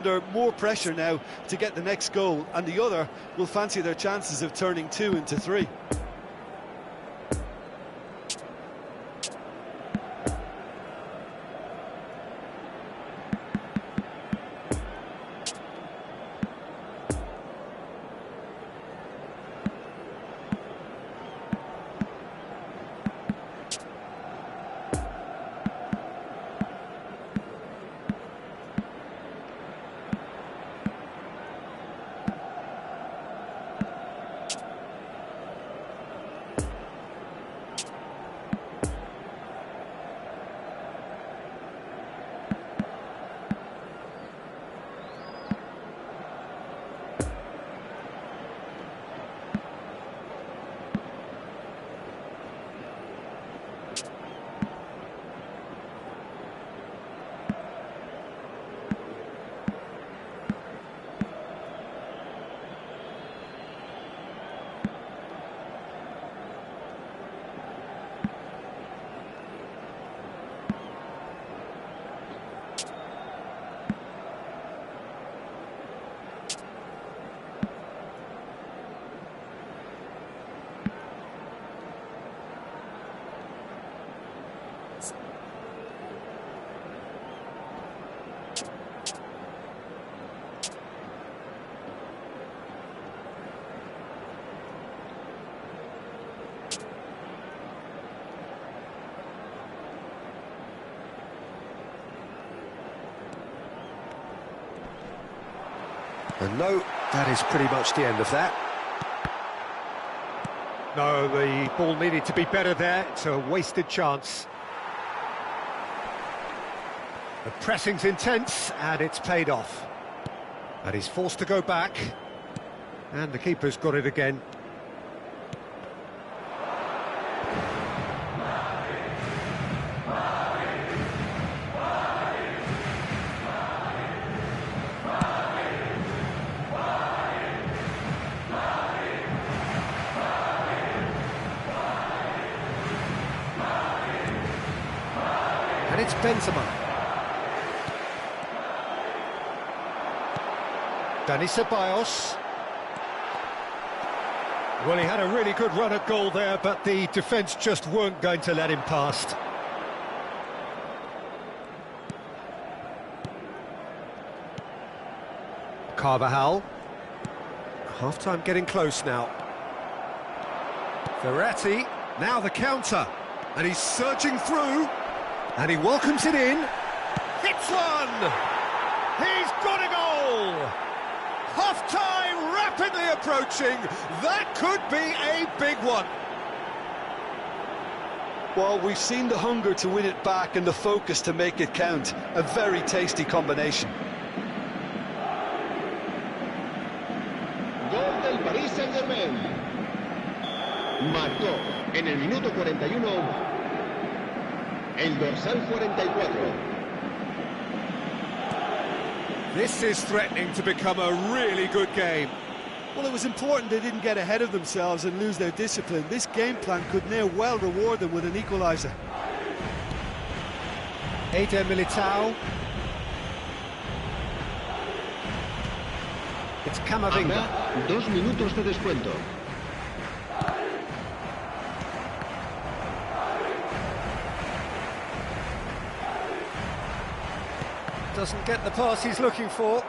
Under more pressure now to get the next goal, and the other will fancy their chances of turning 2 into 3. And no, that is pretty much the end of that. No, the ball needed to be better there. It's a wasted chance. The pressing's intense, and it's paid off. And he's forced to go back. And the keeper's got it again. And it's Benzema. Dani Ceballos. Well, he had a really good run at goal there, but the defence just weren't going to let him past. Carvajal. Half-time getting close now. Verratti, now the counter. And he's surging through. And he welcomes it in. Hits one! He's got a goal! Half-time rapidly approaching. That could be a big one. Well, we've seen the hunger to win it back and the focus to make it count. A very tasty combination. Gol del Paris Saint-Germain. Marcó en el minuto 41 el dorsal 44. This is threatening to become a really good game. Well, it was important they didn't get ahead of themselves and lose their discipline. This game plan could now well reward them with an equaliser. Eder Militao. It's Camavinga. Habrá 2 minutos de descuento. Doesn't get the pass he's looking for.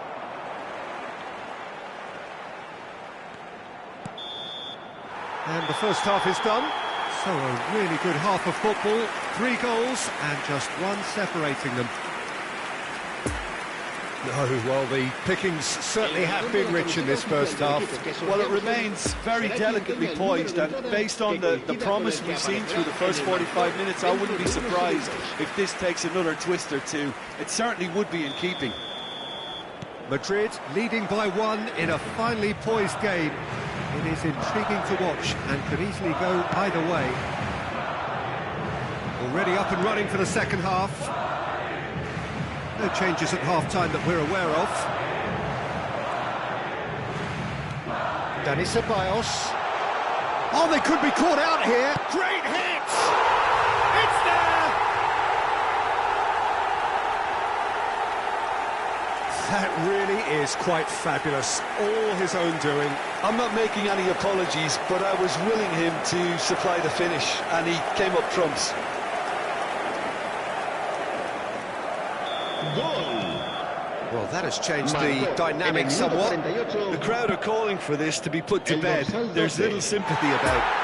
And the first half is done. So a really good half of football. 3 goals and just one separating them. No, well, the pickings certainly have been rich in this first half. Well, it remains very delicately poised, and based on the promise we've seen through the first 45 minutes, I wouldn't be surprised if this takes another twist or two. It certainly would be in keeping. Madrid leading by 1 in a finely poised game. It is intriguing to watch and could easily go either way. Already up and running for the second half. No changes at half-time that we're aware of. Dani Ceballos. Oh, they could be caught out here. Great hit! It's there! That really is quite fabulous. All his own doing. I'm not making any apologies, but I was willing him to supply the finish, and he came up trumps. Goal. Well, that has changed the dynamic somewhat. The crowd are calling for this to be put to bed. There's little sympathy about.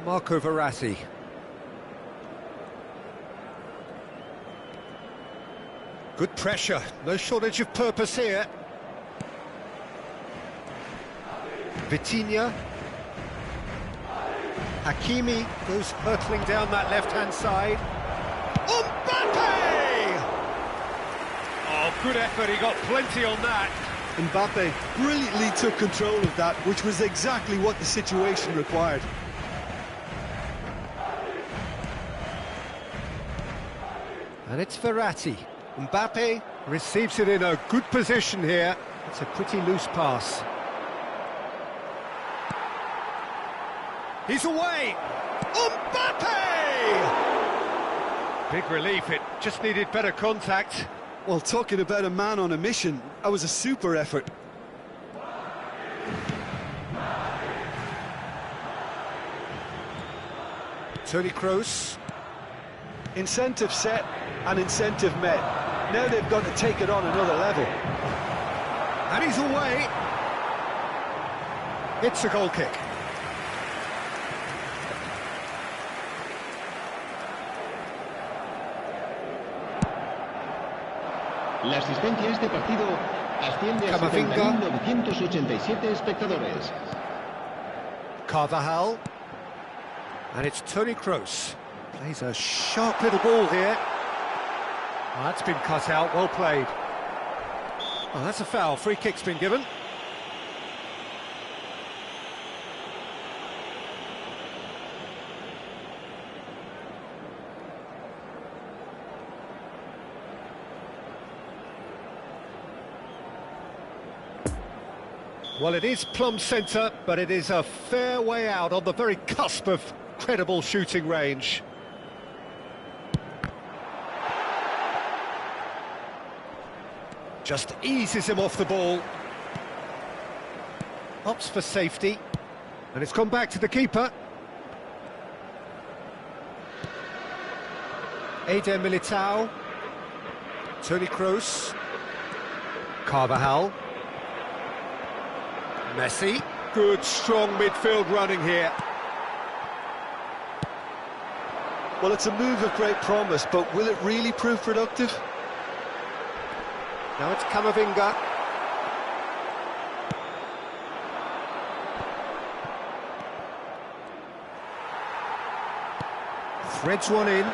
Marco Verratti. Good pressure, no shortage of purpose here. Vitinha. Hakimi goes hurtling down that left-hand side. Mbappe! Oh, good effort, he got plenty on that. Mbappe brilliantly took control of that, which was exactly what the situation required. And it's Verratti. Mbappe receives it in a good position here. It's a pretty loose pass. He's away! Mbappe! Big relief, it just needed better contact. Well, talking about a man on a mission, that was a super effort. Toni Kroos. Incentive set and incentive met. Now they've got to take it on another level. And he's away. It's a goal kick. La asistencia a este partido asciende a Camavinga. 70.987 espectadores. Carvajal. And it's Toni Kroos. Plays a sharp little ball here. Oh, that's been cut out, well played. Oh, that's a foul, free kick's been given. Well, it is plumb centre, but it is a fair way out on the very cusp of credible shooting range. Just eases him off the ball. Opts for safety. And it's gone back to the keeper. Eder Militao. Toni Kroos. Carvajal. Messi. Good, strong midfield running here. Well, it's a move of great promise, but will it really prove productive? Now it's Camavinga. Threads one in.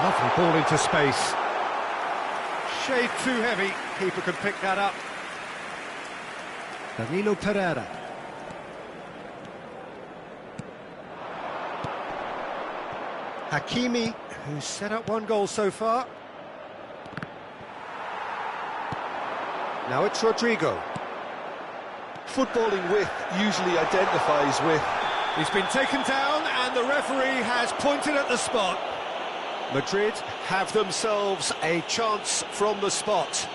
Lovely ball into space. Shade too heavy. Keeper can pick that up. Danilo Pereira. Hakimi, who's set up one goal so far. Now it's Rodrigo. Footballing width usually identifies with. He's been taken down and the referee has pointed at the spot. Madrid have themselves a chance from the spot.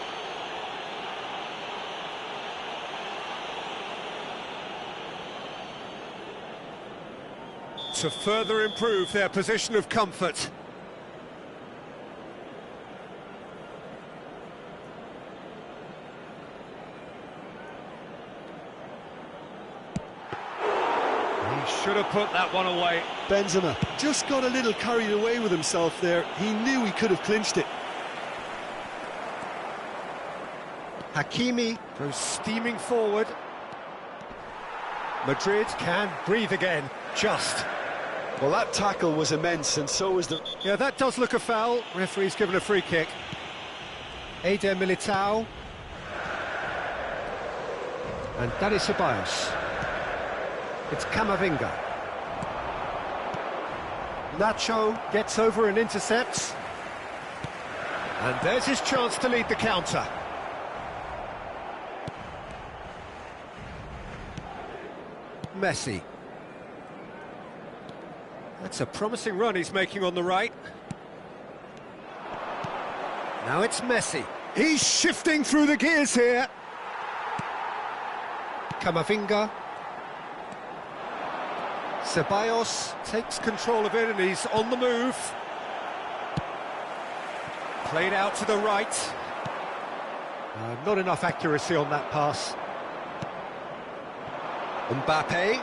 To further improve their position of comfort. He should have put that one away. Benzema just got a little carried away with himself there. He knew he could have clinched it. Hakimi goes steaming forward. Madrid can breathe again, just. Well, that tackle was immense, and so was the... Yeah, that does look a foul. Referee's given a free kick. Eder Militao. And Dani Ceballos. It's Camavinga. Nacho gets over and intercepts. And there's his chance to lead the counter. Messi. That's a promising run he's making on the right. Now it's Messi. He's shifting through the gears here. Camavinga. Ceballos takes control of it and he's on the move. Played out to the right. Not enough accuracy on that pass. Mbappe.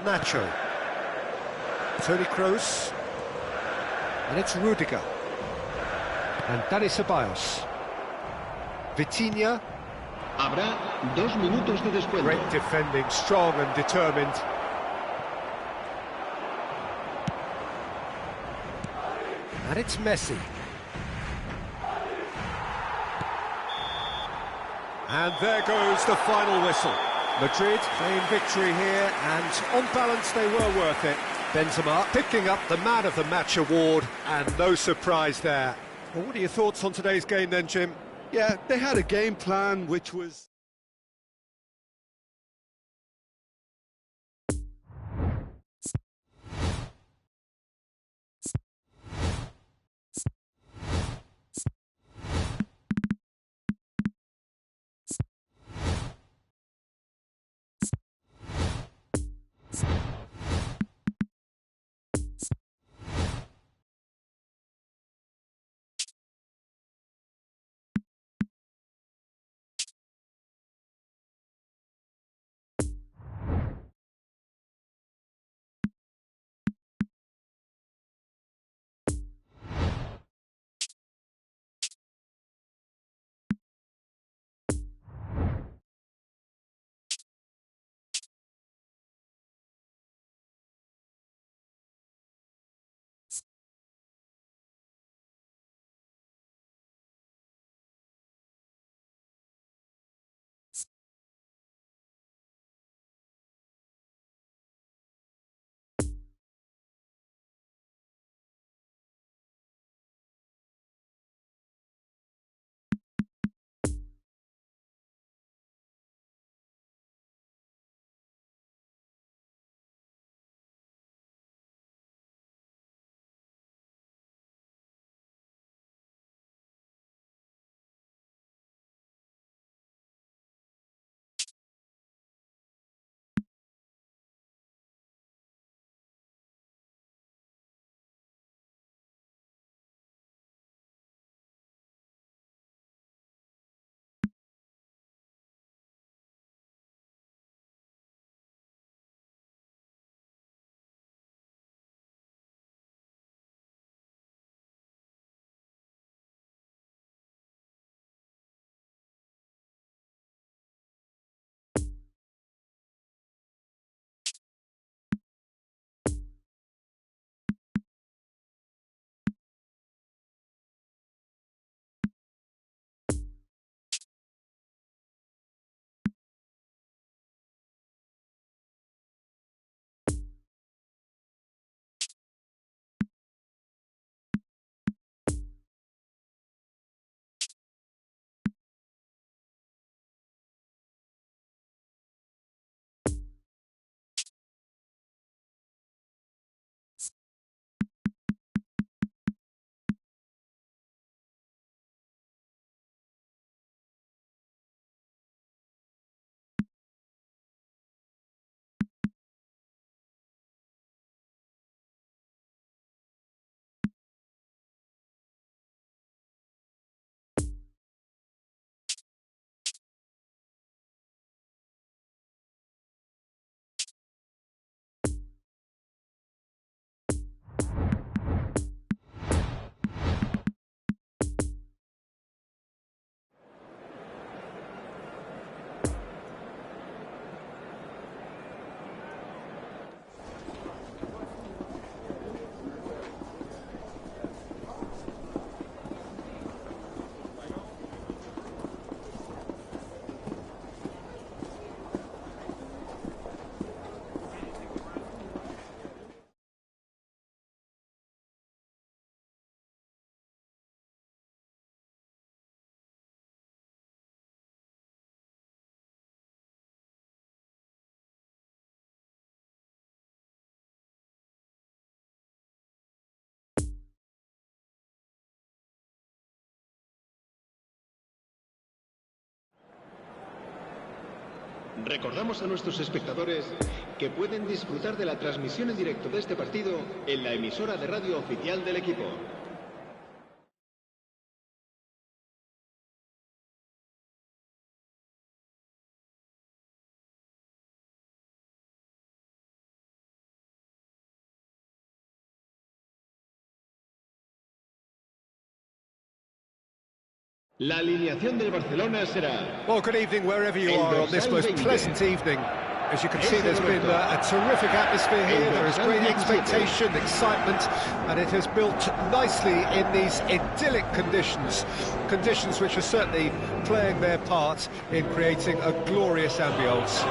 Nacho. Toni Kroos. And it's Rudiger. And Dani Ceballos. Vitinha. Habrá 2 minutos de descuento. Great defending, strong and determined. And it's Messi. And there goes the final whistle. Madrid claim victory here, and on balance they were worth it. Benzema picking up the Man of the Match award, and no surprise there. Well, what are your thoughts on today's game then, Jim? Yeah, they had a game plan which was... Recordamos a nuestros espectadores que pueden disfrutar de la transmisión en directo de este partido en la emisora de radio oficial del equipo. La alineación del Barcelona será... Well, good evening wherever you are on this most pleasant evening. As you can see, there's been a terrific atmosphere here. There is great expectation, excitement, and it has built nicely in these idyllic conditions. Conditions which are certainly playing their part in creating a glorious ambience.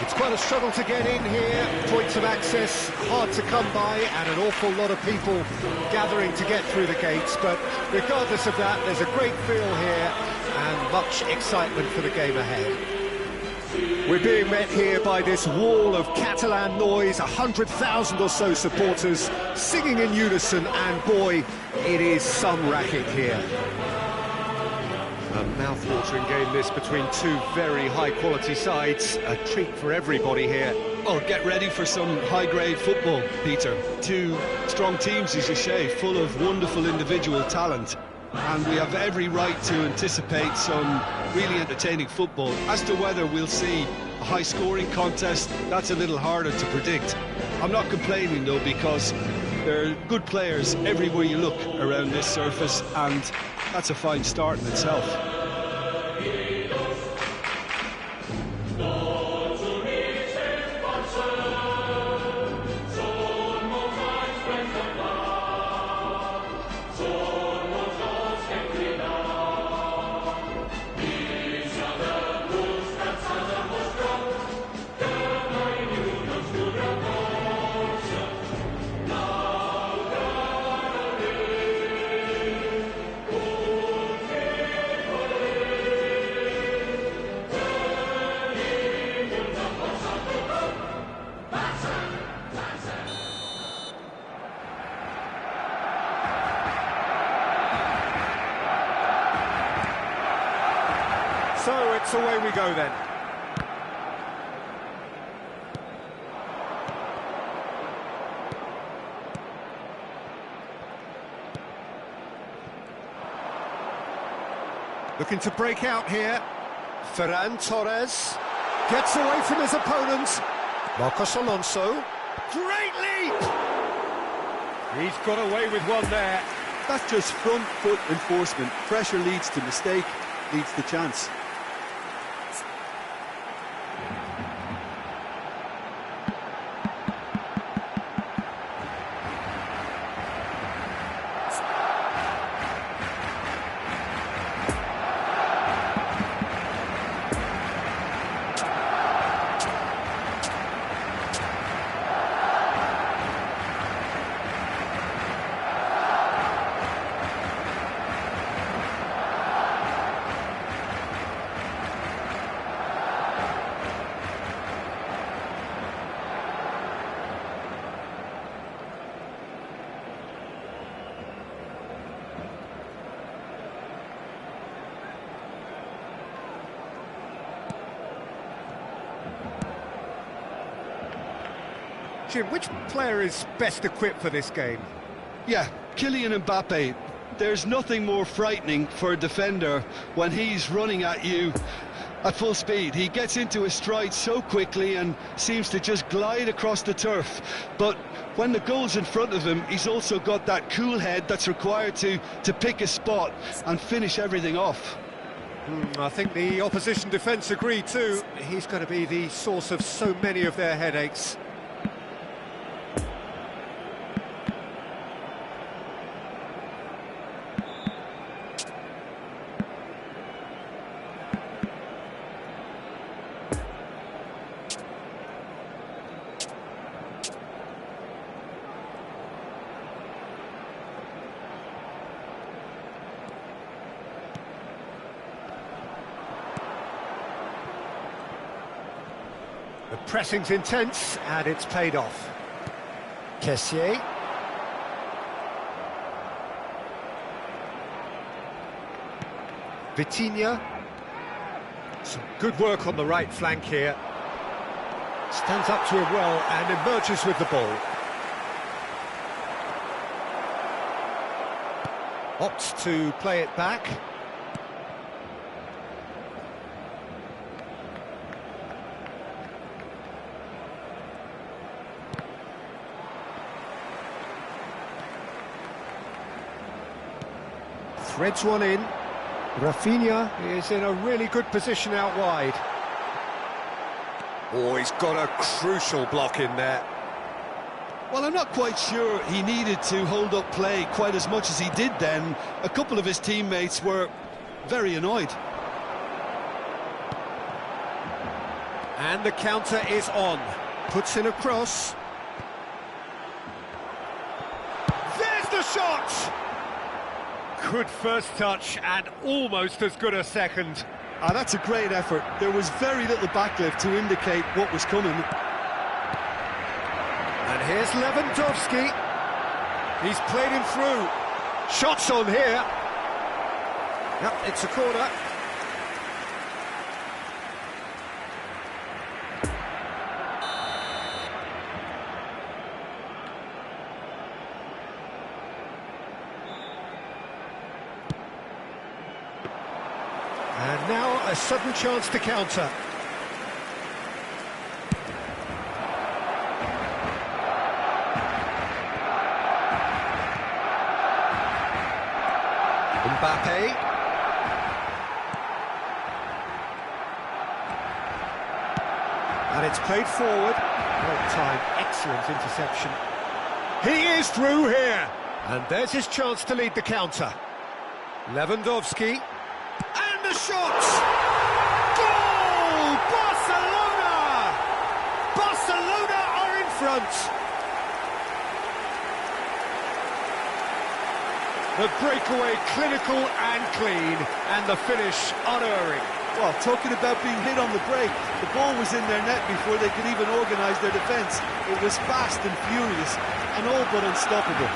It's quite a struggle to get in here, points of access hard to come by, and an awful lot of people gathering to get through the gates. But regardless of that, there's a great feel here and much excitement for the game ahead. We're being met here by this wall of Catalan noise, 100,000 or so supporters singing in unison, and boy, it is some racket here. A mouth-watering game this between two very high-quality sides, a treat for everybody here. Oh, get ready for some high-grade football, Peter. Two strong teams, as you say, full of wonderful individual talent. And we have every right to anticipate some really entertaining football. As to whether we'll see a high-scoring contest, that's a little harder to predict. I'm not complaining, though, because there are good players everywhere you look around this surface, and that's a fine start in itself. So it's away we go then. Looking to break out here. Ferran Torres gets away from his opponent. Marcos Alonso. Great leap! He's got away with one there. That's just front foot enforcement. Pressure leads to mistake, leads to chance. Jim, which player is best equipped for this game? Yeah, Kylian Mbappe. There's nothing more frightening for a defender when he's running at you at full speed. He gets into his stride so quickly and seems to just glide across the turf. But when the goal's in front of him, he's also got that cool head that's required to pick a spot and finish everything off. I think the opposition defence agree too. He's going to be the source of so many of their headaches. The pressing's intense, and it's paid off. Kessié. Vitinha. Some good work on the right flank here. Stands up to it well and emerges with the ball. Opts to play it back. Threads one in. Rafinha is in a really good position out wide. Oh, he's got a crucial block in there. Well, I'm not quite sure he needed to hold up play quite as much as he did then. A couple of his teammates were very annoyed. And the counter is on. Puts in a cross. There's the shot! Good first touch and almost as good a second. Ah, that's a great effort. There was very little backlift to indicate what was coming. And here's Lewandowski. He's played him through. Shots on here. Yep, it's a corner. And now a sudden chance to counter. Mbappe. And it's played forward. Well timed, excellent interception. He is through here. And there's his chance to lead the counter. Lewandowski. And the shot! Goal! Barcelona! Barcelona are in front. The breakaway clinical and clean, and the finish unerring. Well, talking about being hit on the break, the ball was in their net before they could even organise their defence. It was fast and furious, and all but unstoppable.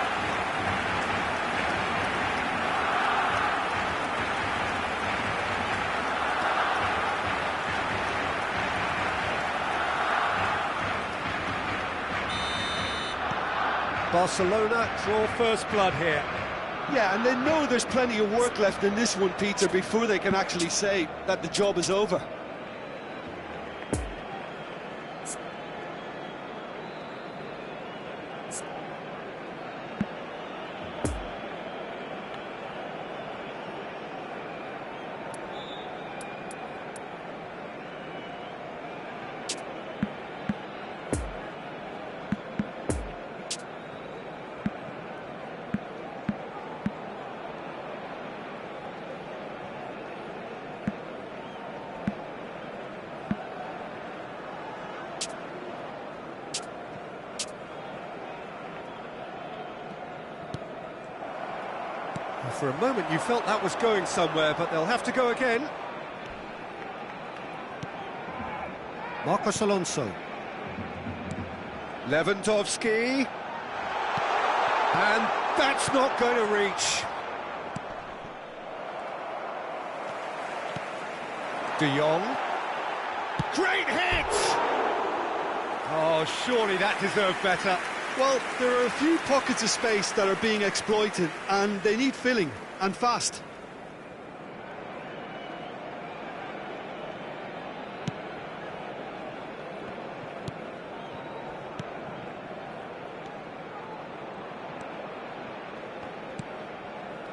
Barcelona draw first blood here. Yeah, and they know there's plenty of work left in this one, Peter, before they can actually say that the job is over. For a moment you felt that was going somewhere, but they'll have to go again. Marcos Alonso. Lewandowski. And that's not going to reach. De Jong. Great hit! Oh, surely that deserved better. Well, there are a few pockets of space that are being exploited, and they need filling, and fast.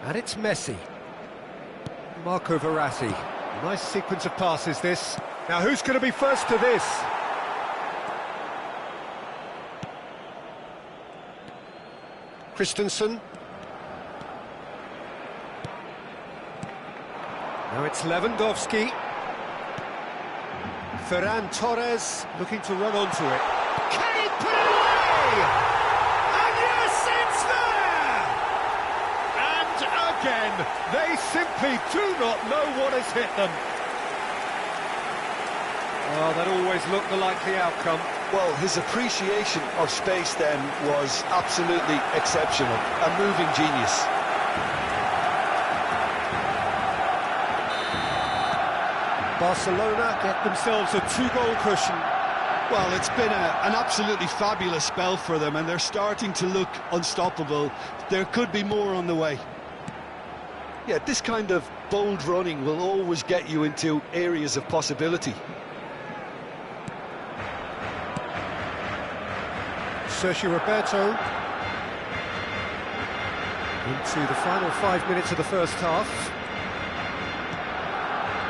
And it's Messi. Marco Verratti. Nice sequence of passes, this. Now, who's going to be first to this? Christensen. Now it's Lewandowski. Ferran Torres looking to run onto it. Can he put it away? And yes, it's there! And again, they simply do not know what has hit them. Oh, that always looked the likely outcome. Well, his appreciation of space then was absolutely exceptional. A moving genius. Barcelona get themselves a 2-goal cushion. Well, it's been an absolutely fabulous spell for them, and they're starting to look unstoppable. There could be more on the way. Yeah, this kind of bold running will always get you into areas of possibility. Sergio Roberto into the final 5 minutes of the first half.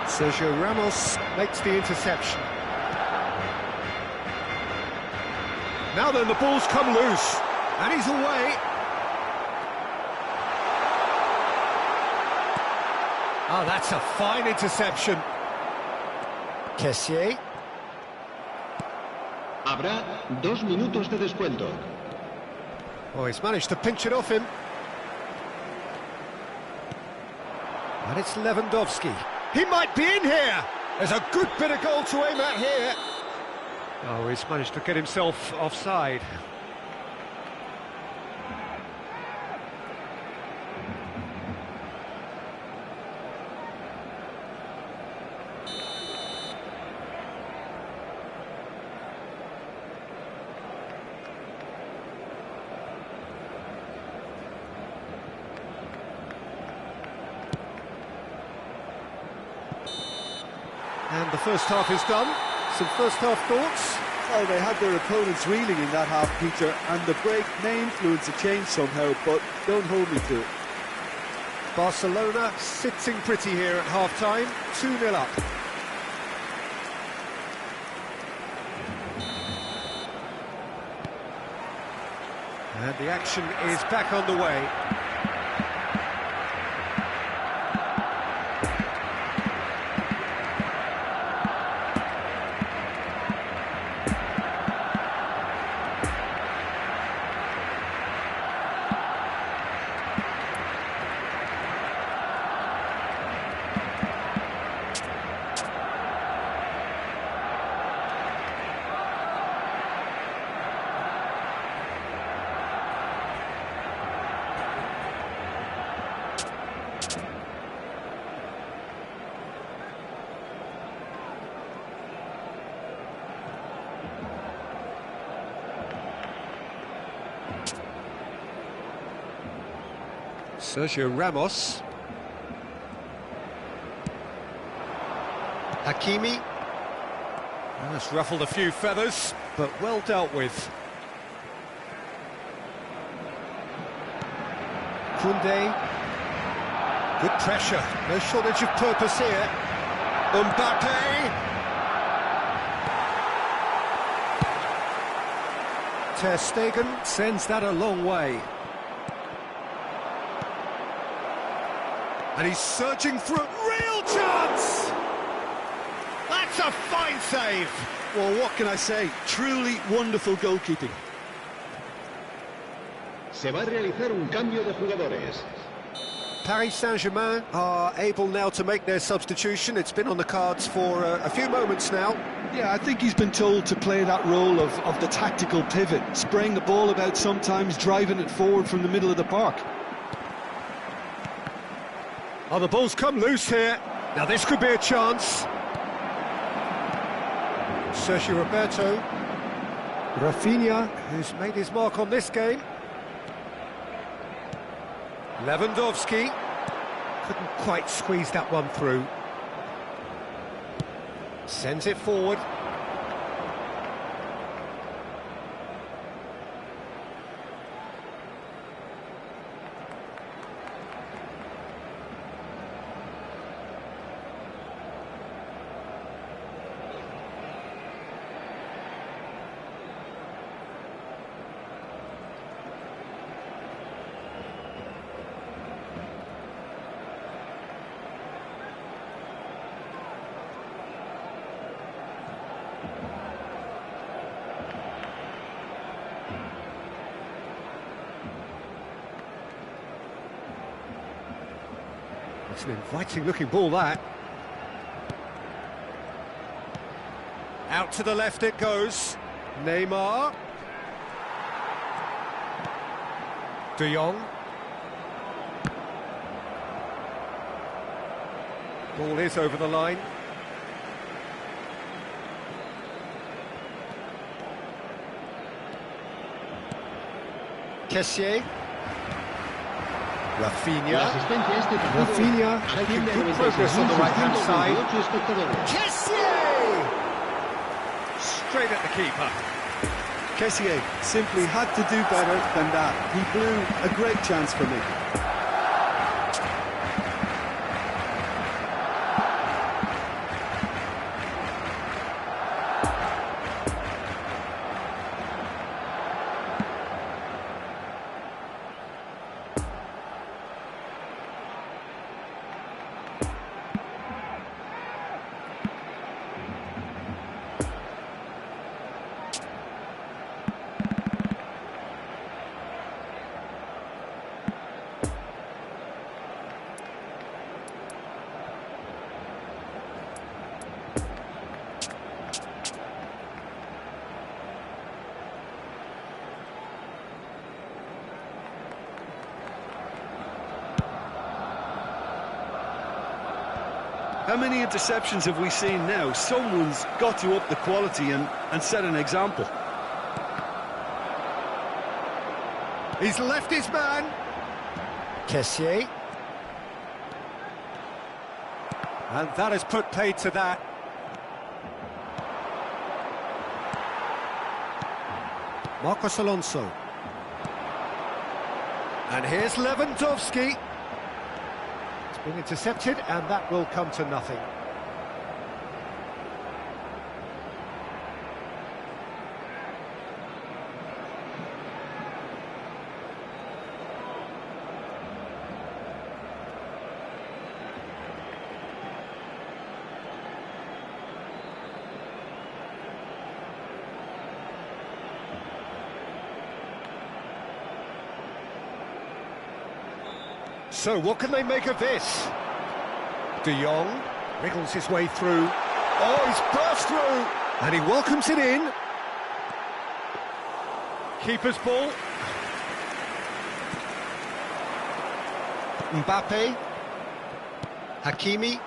Sergio Ramos makes the interception. Now then, the ball's come loose, and he's away. Oh, that's a fine interception. Kessié. Habrá 2 minutos de descuento. Oh, he's managed to pinch it off him. And it's Lewandowski. He might be in here. There's a good bit of goal to aim at here. Oh, he's managed to get himself offside. And the first half is done. Some first half thoughts? Well, they had their opponents reeling in that half, Peter, and the break may influence a change somehow, but don't hold me to it. Barcelona sitting pretty here at half-time, 2-0 up. And the action is back on the way. Sergio Ramos. Hakimi. Well, that's ruffled a few feathers, but well dealt with. Koundé. Good pressure, no shortage of purpose here. Mbappe. Ter Stegen sends that a long way. And he's surging through. Real chance! That's a fine save. Well, what can I say? Truly wonderful goalkeeping. Se va a realizar un cambio de jugadores. Paris Saint-Germain are able now to make their substitution. It's been on the cards for a few moments now. Yeah, I think he's been told to play that role of the tactical pivot, spraying the ball about sometimes, driving it forward from the middle of the park. Oh, the ball's come loose here. Now this could be a chance. Sergio Roberto. Rafinha, who's made his mark on this game. Lewandowski. Couldn't quite squeeze that one through. Sends it forward. It's an inviting-looking ball, that. Out to the left it goes. Neymar. De Jong. Ball is over the line. Kessié. Rafinha. La asistencia a este partido Rafinha asciende a making good progress on the right-hand side. 96.28 espectadores. Kessié! Straight at the keeper. Kessié simply had to do better than that. He blew a great chance for me. How many interceptions have we seen now? Someone's got to up the quality and set an example. He's left his man. Kessié. And that has put paid to that. Marcos Alonso. And here's Lewandowski. It's been intercepted, and that will come to nothing. So, what can they make of this? De Jong wriggles his way through. Oh, he's burst through! And he welcomes it in. Keeper's ball. Mbappe. Hakimi.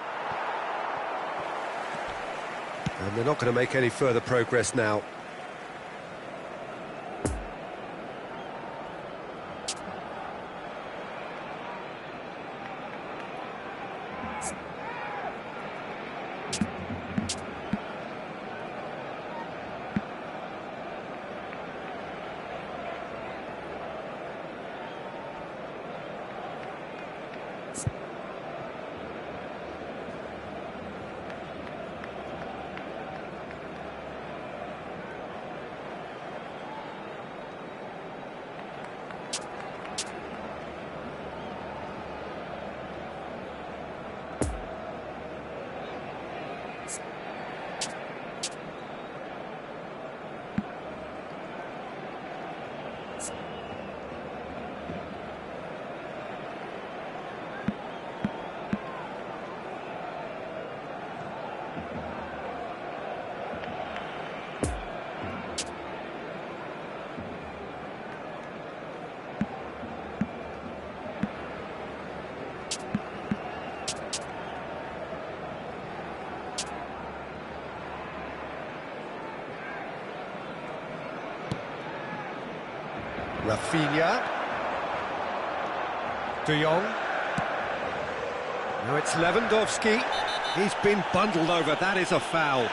And they're not going to make any further progress now. Rafinha. De Jong. Now it's Lewandowski. He's been bundled over, that is a foul.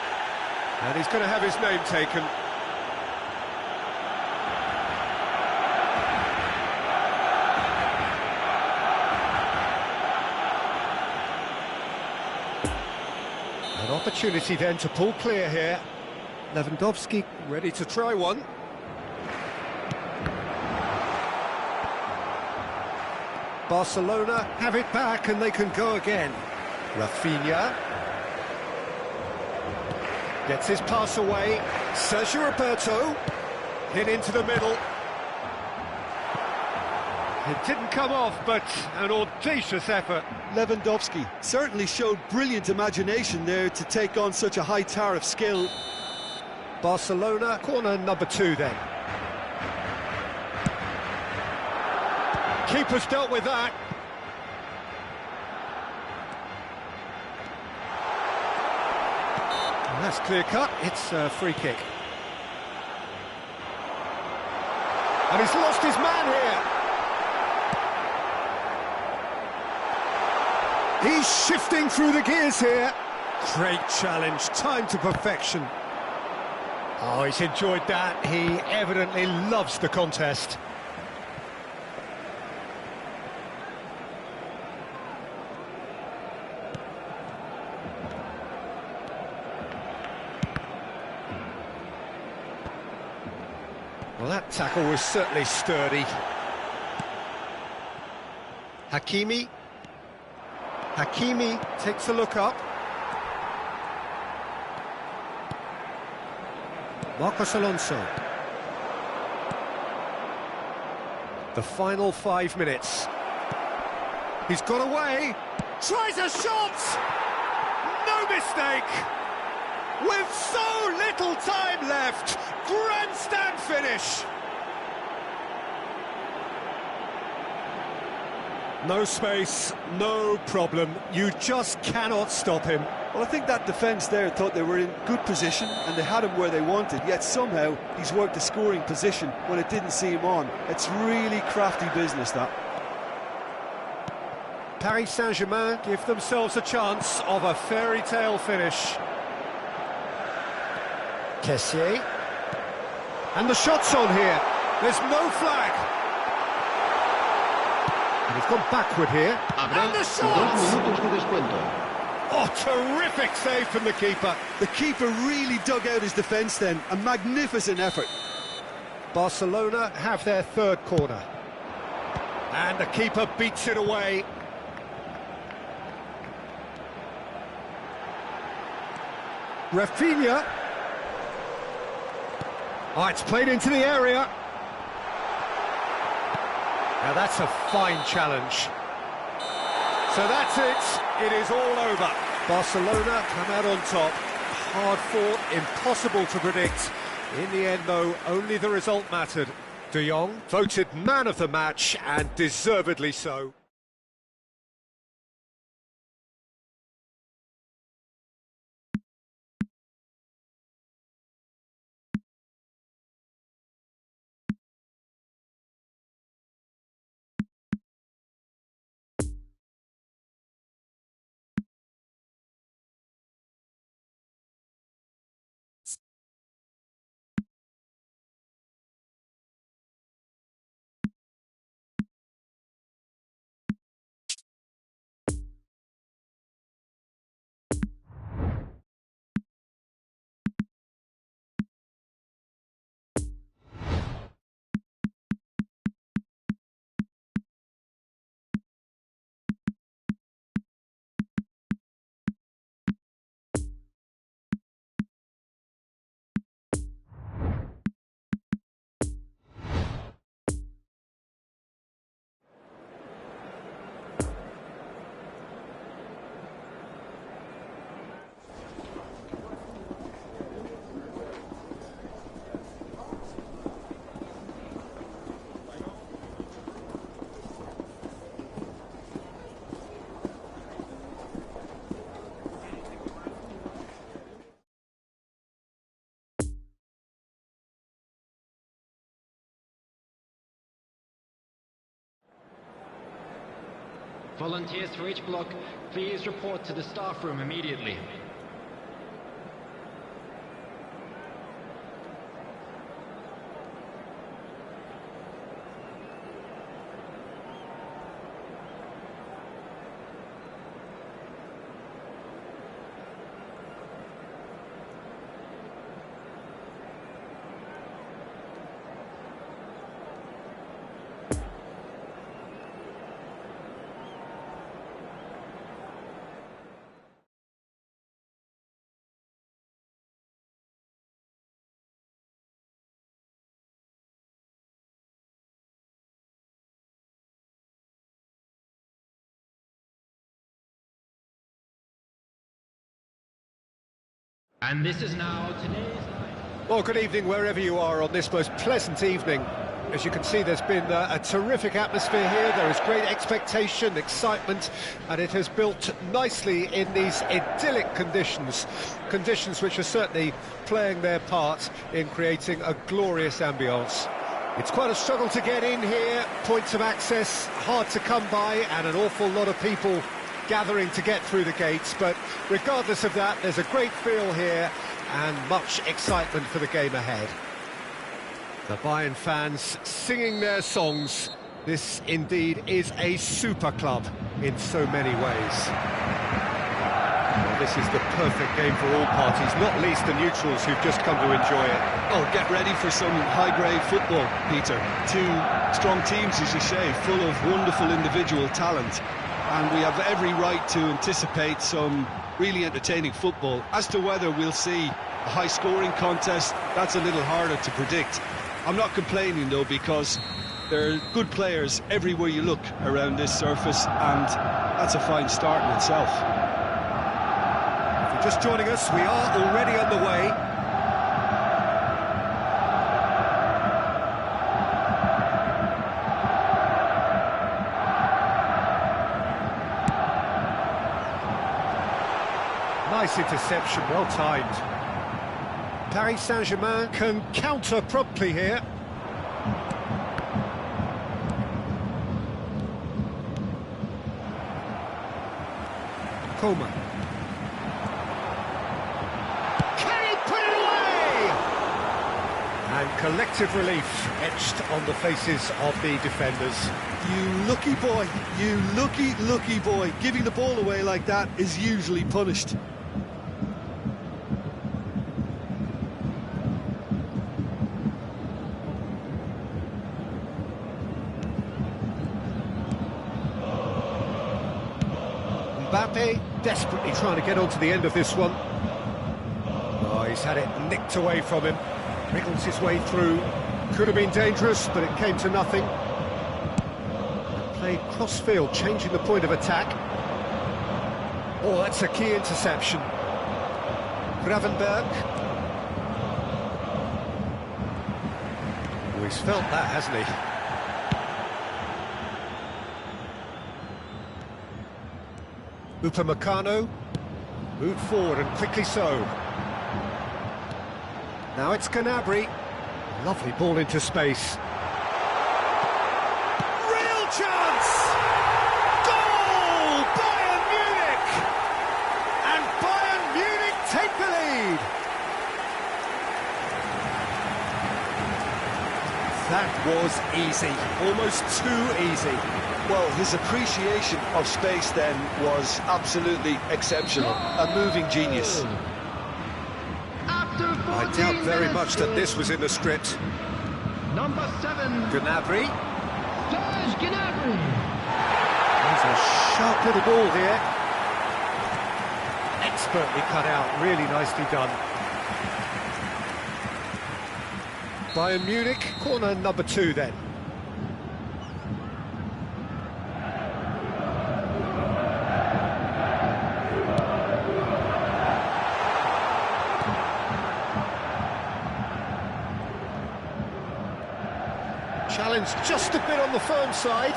And he's going to have his name taken. An opportunity then to pull clear here. Lewandowski ready to try one. Barcelona have it back and they can go again. Rafinha gets his pass away. Sergio Roberto hit into the middle. It didn't come off, but an audacious effort. Lewandowski certainly showed brilliant imagination there to take on such a high tower of skill. Barcelona, corner number 2 then. Keeper's dealt with that. And that's clear cut, it's a free kick. And he's lost his man here. He's shifting through the gears here. Great challenge, timed to perfection. Oh, he's enjoyed that. He evidently loves the contest. Well, that tackle was certainly sturdy. Hakimi takes a look up. Marcos Alonso. The final 5 minutes. He's got away. Tries a shot! No mistake! With so little time left, grandstand finish. No space, no problem. You just cannot stop him. Well, I think that defence there thought they were in good position and they had him where they wanted, yet somehow he's worked the scoring position when it didn't see him on. It's really crafty business, that. Paris Saint-Germain give themselves a chance of a fairy tale finish. Kessié. And the shot's on here. There's no flag. And he's gone backward here. And the shot! Oh, terrific save from the keeper. The keeper really dug out his defence then. A magnificent effort. Barcelona have their third corner. And the keeper beats it away. Rafinha. Oh, it's played into the area. Now that's a fine challenge. So that's it. It is all over. Barcelona come out on top. Hard fought, impossible to predict. In the end, though, only the result mattered. De Jong voted man of the match, and deservedly so. Volunteers for each block, please report to the staff room immediately. And this is now today's night. Well, good evening wherever you are on this most pleasant evening. As you can see, there's been a terrific atmosphere here. There is great expectation, excitement, and it has built nicely in these idyllic conditions. Conditions which are certainly playing their part in creating a glorious ambience. It's quite a struggle to get in here, points of access hard to come by, and an awful lot of people gathering to get through the gates, but regardless of that, there's a great feel here and much excitement for the game ahead. The Bayern fans singing their songs. This indeed is a super club in so many ways. Well, this is the perfect game for all parties, not least the neutrals who've just come to enjoy it. Oh, get ready for some high-grade football, Peter. Two strong teams, as you say, full of wonderful individual talent. And we have every right to anticipate some really entertaining football. As to whether we'll see a high-scoring contest, that's a little harder to predict. I'm not complaining, though, because there are good players everywhere you look around this surface, and that's a fine start in itself. If you're just joining us, we are already underway. Nice interception, well timed. Paris Saint-Germain can counter promptly here. Coman. Can he put it away? And collective relief etched on the faces of the defenders. You lucky boy, you lucky boy. Giving the ball away like that is usually punished. Mbappe desperately trying to get onto the end of this one. Oh, he's had it nicked away from him. Wriggles his way through. Could have been dangerous, but it came to nothing. And played cross-field, changing the point of attack. Oh, that's a key interception. Gravenberg. Oh, he's felt that, hasn't he? Upamecano moved forward, and quickly so. Now it's Gnabry. Lovely ball into space. Real chance! Goal! Bayern Munich! And Bayern Munich take the lead! That was easy, almost too easy. Well, his appreciation of space then was absolutely exceptional. A moving genius. I doubt very much that this was in the script. Number 7. Gnabry. Serge Gnabry. There's a sharp little ball here. Expertly cut out, really nicely done. Bayern Munich, corner number 2 then. Challenge just a bit on the firm side.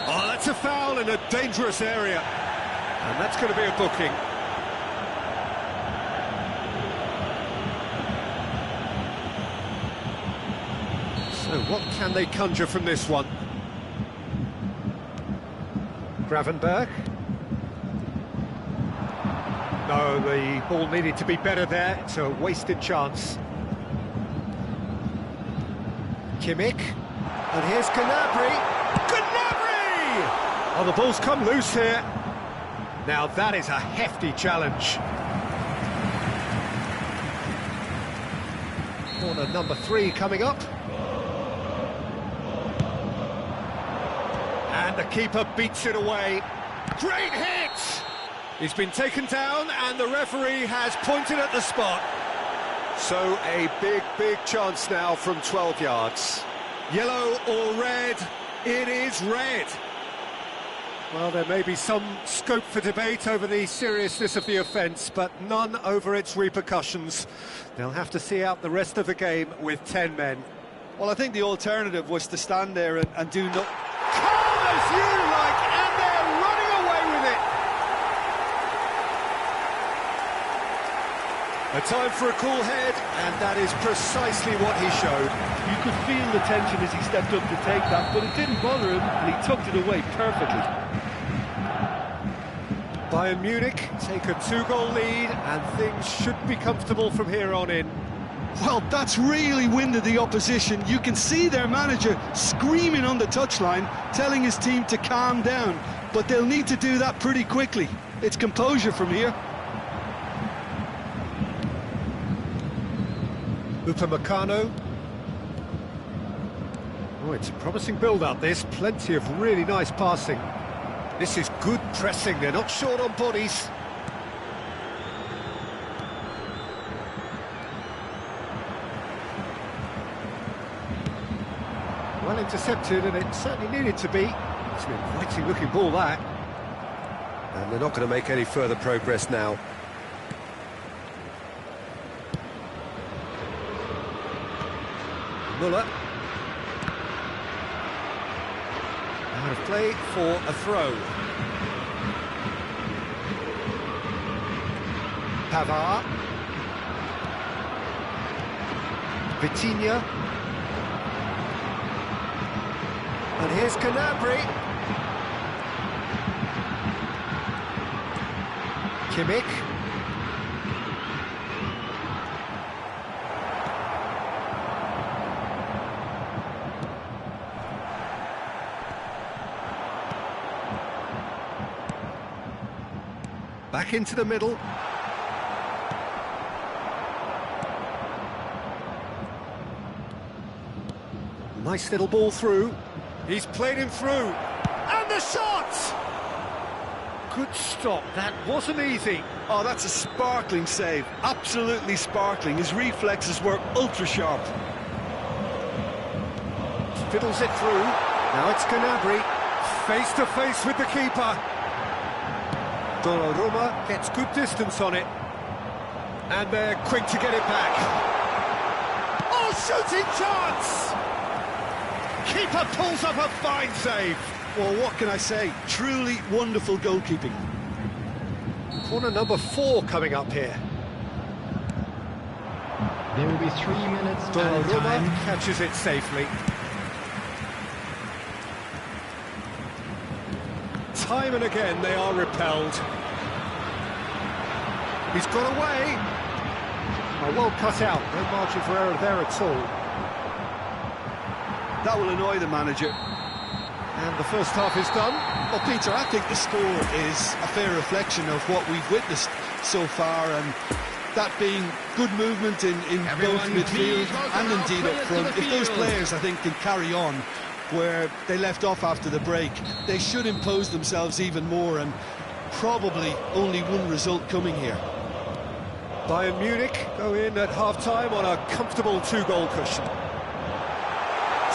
Oh, that's a foul in a dangerous area. And that's going to be a booking. So what can they conjure from this one? Gravenberg. No, the ball needed to be better there. It's a wasted chance. Kimmich. And here's Gnabry. Gnabry! Oh, the ball's come loose here. Now that is a hefty challenge. Corner number 3 coming up. And the keeper beats it away. Great hit! He's been taken down and the referee has pointed at the spot. So a big chance now from 12 yards. Yellow or red? It is red. Well, there may be some scope for debate over the seriousness of the offence, but none over its repercussions. They'll have to see out the rest of the game with 10 men. Well, I think the alternative was to stand there and do no... Calm as you like, and they're running away with it. A time for a cool head, and that is precisely what he showed. You could feel the tension as he stepped up to take that, but it didn't bother him, and he tucked it away perfectly. Bayern Munich take a 2-goal lead, and things should be comfortable from here on in. Well, that's really winded the opposition. You can see their manager screaming on the touchline, telling his team to calm down, but they'll need to do that pretty quickly. It's composure from here. Upamecano. Oh, it's a promising build-up, this. Plenty of really nice passing. This is good pressing, they're not short on bodies. Well intercepted, and it certainly needed to be. It's an inviting-looking ball, that. And they're not going to make any further progress now. Muller. Out of play for a throw. Pavard. Vitinha. And here's Gnabry. Kimmich. Back into the middle. Nice little ball through. He's played him through. And the shot! Good stop. That wasn't easy. Oh, that's a sparkling save. Absolutely sparkling. His reflexes were ultra-sharp. Fiddles it through. Now it's Gnabry. Face to face with the keeper. Donnarumma gets good distance on it. And they're quick to get it back. Oh, shooting chance! Keeper pulls up a fine save. Well, what can I say? Truly wonderful goalkeeping. Corner number 4 coming up here. There will be 3 minutes added Donnarumma time. catches it safely. Time and again they are repelled. He's got away. Oh, well cut out. No margin for error there at all. That will annoy the manager. And the first half is done. Well, Peter, I think the score is a fair reflection of what we've witnessed so far, and that being good movement in both midfield and indeed up front. If those players, I think, can carry on where they left off after the break, they should impose themselves even more, and probably only one result coming here. Bayern Munich go in at half-time on a comfortable 2-goal cushion.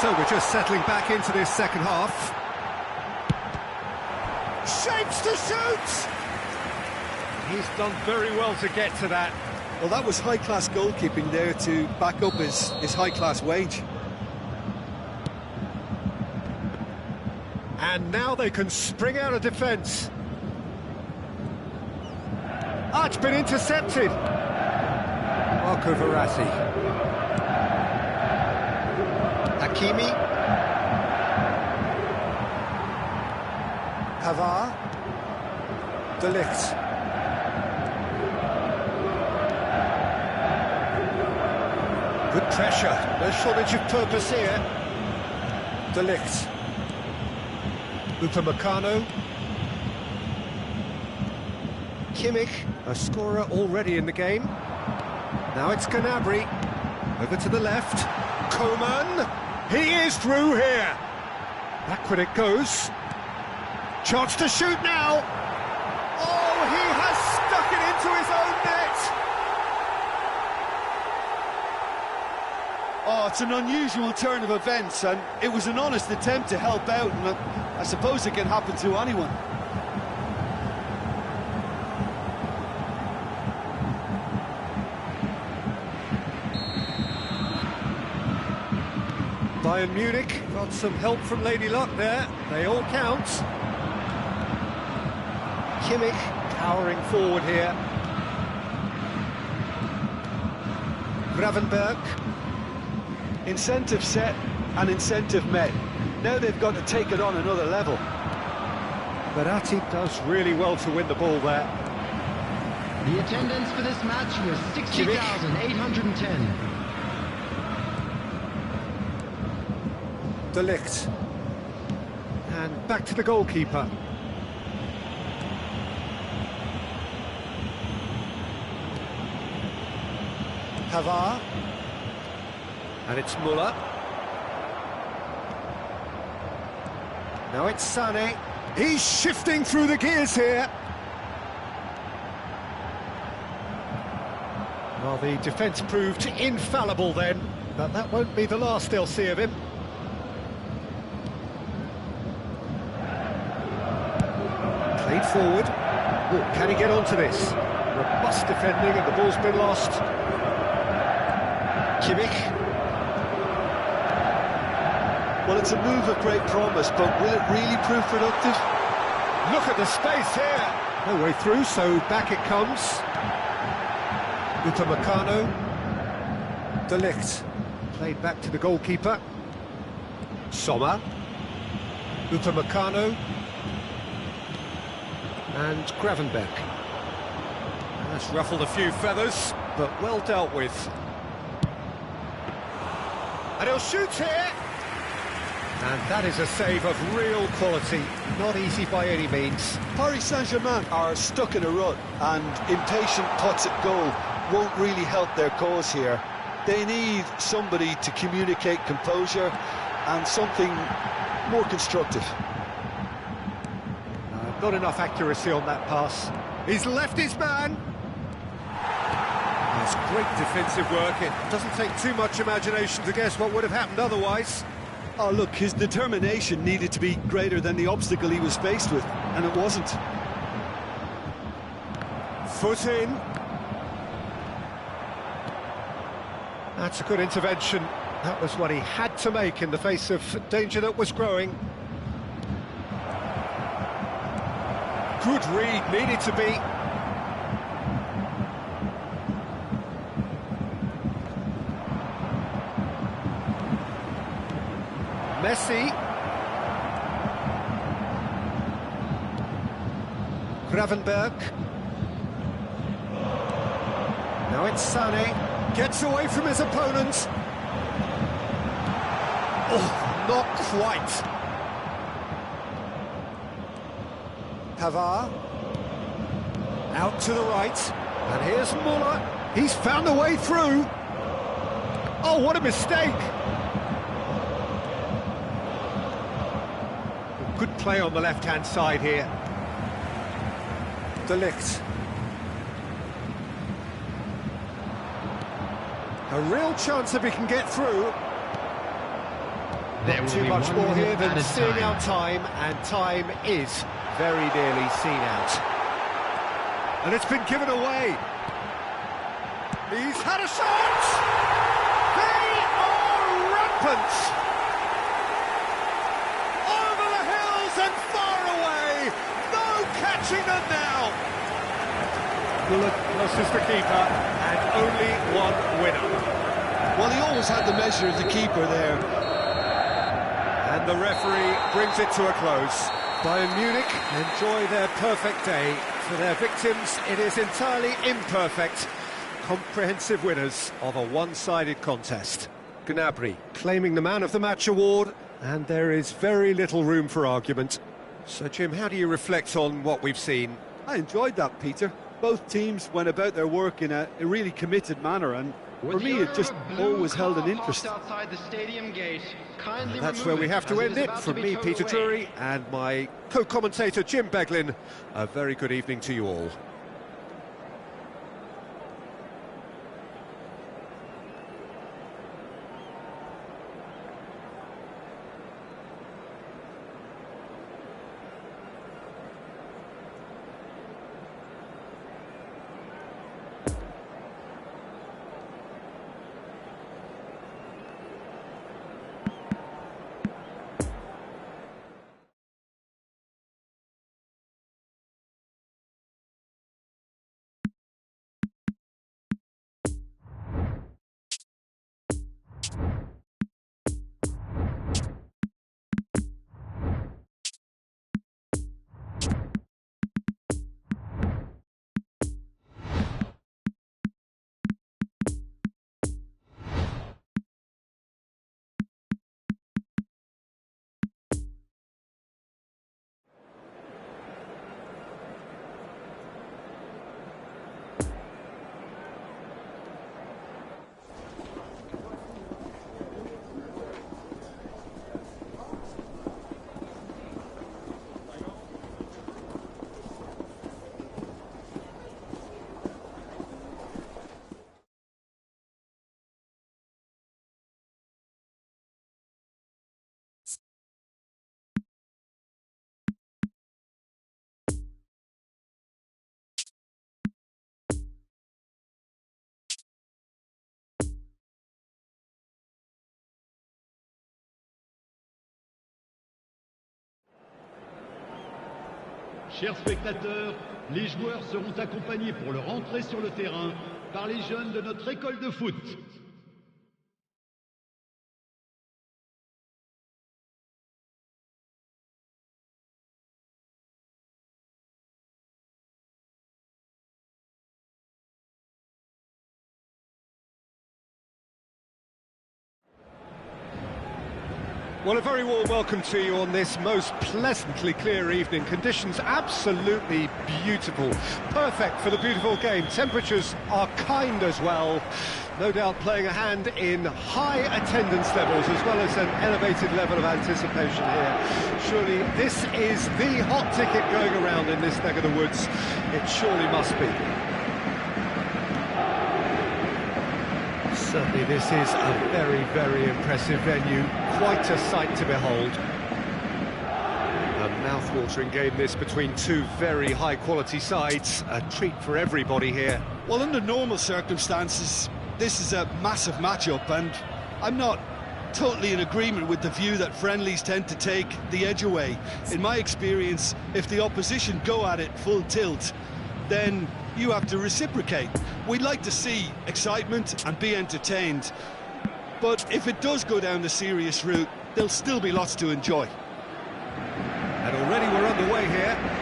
So we're just settling back into this second half. Shapes to shoot! He's done very well to get to that. Well, that was high-class goalkeeping there to back up his high-class wage. And now they can spring out of defence. Ah, it's been intercepted. Marco Verratti. Hakimi. Pavard. De Ligt. Good pressure. No shortage of purpose here. De Ligt. Upamecano. Kimmich, a scorer already in the game. Now it's Gnabry. Over to the left. Coman. He is through here. Backward it goes. Chance to shoot now. Oh, he has stuck it into his own net. Oh, it's an unusual turn of events, and it was an honest attempt to help out, and I suppose it can happen to anyone. Bayern Munich got some help from Lady Luck there. They all count. Kimmich powering forward here. Gravenberg. Incentive set and incentive met. Now they've got to take it on another level. Verratti does really well to win the ball there. The attendance for this match was 60,810. De Ligt. And back to the goalkeeper. Pavard. And it's Muller. Now it's Sané. He's shifting through the gears here. Well, the defence proved infallible then, but that won't be the last they'll see of him. Played forward. Oh, can he get onto this? Robust defending and the ball's been lost. Kimmich. Well, it's a move of great promise, but will it really prove productive? Look at the space here. No way through, so back it comes. Upamecano. De Ligt. Played back to the goalkeeper. Sommer. Upamecano. And Gravenberg. That's ruffled a few feathers, but well dealt with. And he'll shoot here. And that is a save of real quality, not easy by any means. Paris Saint-Germain are stuck in a rut, and impatient putts at goal won't really help their cause here. They need somebody to communicate composure and something more constructive. Not enough accuracy on that pass. He's left his man. That's great defensive work. It doesn't take too much imagination to guess what would have happened otherwise. Oh, look, his determination needed to be greater than the obstacle he was faced with, and it wasn't. Foot in. That's a good intervention. That was what he had to make in the face of danger that was growing. Good read, needed to be. Messi. Gravenberg. Now it's Sané. Gets away from his opponent. Oh, not quite. Pavard. Out to the right. And here's Muller. He's found a way through. Oh, what a mistake. Good play on the left-hand side here. De Ligt. A real chance if he can get through. Not too much more here than seeing out time, and time is very nearly seen out. And it's been given away. He's had a shot! They are rampant! Over the hills and far away! No catching them now! Muller closest the keeper, and only one winner. Well, he always had the measure of the keeper there. And the referee brings it to a close. Bayern Munich enjoy their perfect day. For their victims, it is entirely imperfect. Comprehensive winners of a one-sided contest. Gnabry claiming the Man of the Match award, and there is very little room for argument. So, Jim, how do you reflect on what we've seen? I enjoyed that, Peter. Both teams went about their work in a really committed manner, and for me it just always held an interest. Outside the stadium gate. Kindly That's where we have to end it. From me, Peter Drury, and my co-commentator Jim Beglin, a very good evening to you all. Chers spectateurs, les joueurs seront accompagnés pour leur entrée sur le terrain par les jeunes de notre école de foot. Well, a very warm welcome to you on this most pleasantly clear evening. Conditions absolutely beautiful. Perfect for the beautiful game. Temperatures are kind as well. No doubt playing a hand in high attendance levels as well as an elevated level of anticipation here. Surely this is the hot ticket going around in this neck of the woods. It surely must be. Certainly this is a very, very impressive venue, quite a sight to behold. A mouth-watering game this between two very high-quality sides, a treat for everybody here. Well, under normal circumstances, this is a massive matchup, and I'm not totally in agreement with the view that friendlies tend to take the edge away. In my experience, if the opposition go at it full tilt, then you have to reciprocate. We'd like to see excitement and be entertained, but if it does go down the serious route, there'll still be lots to enjoy. And already we're underway here.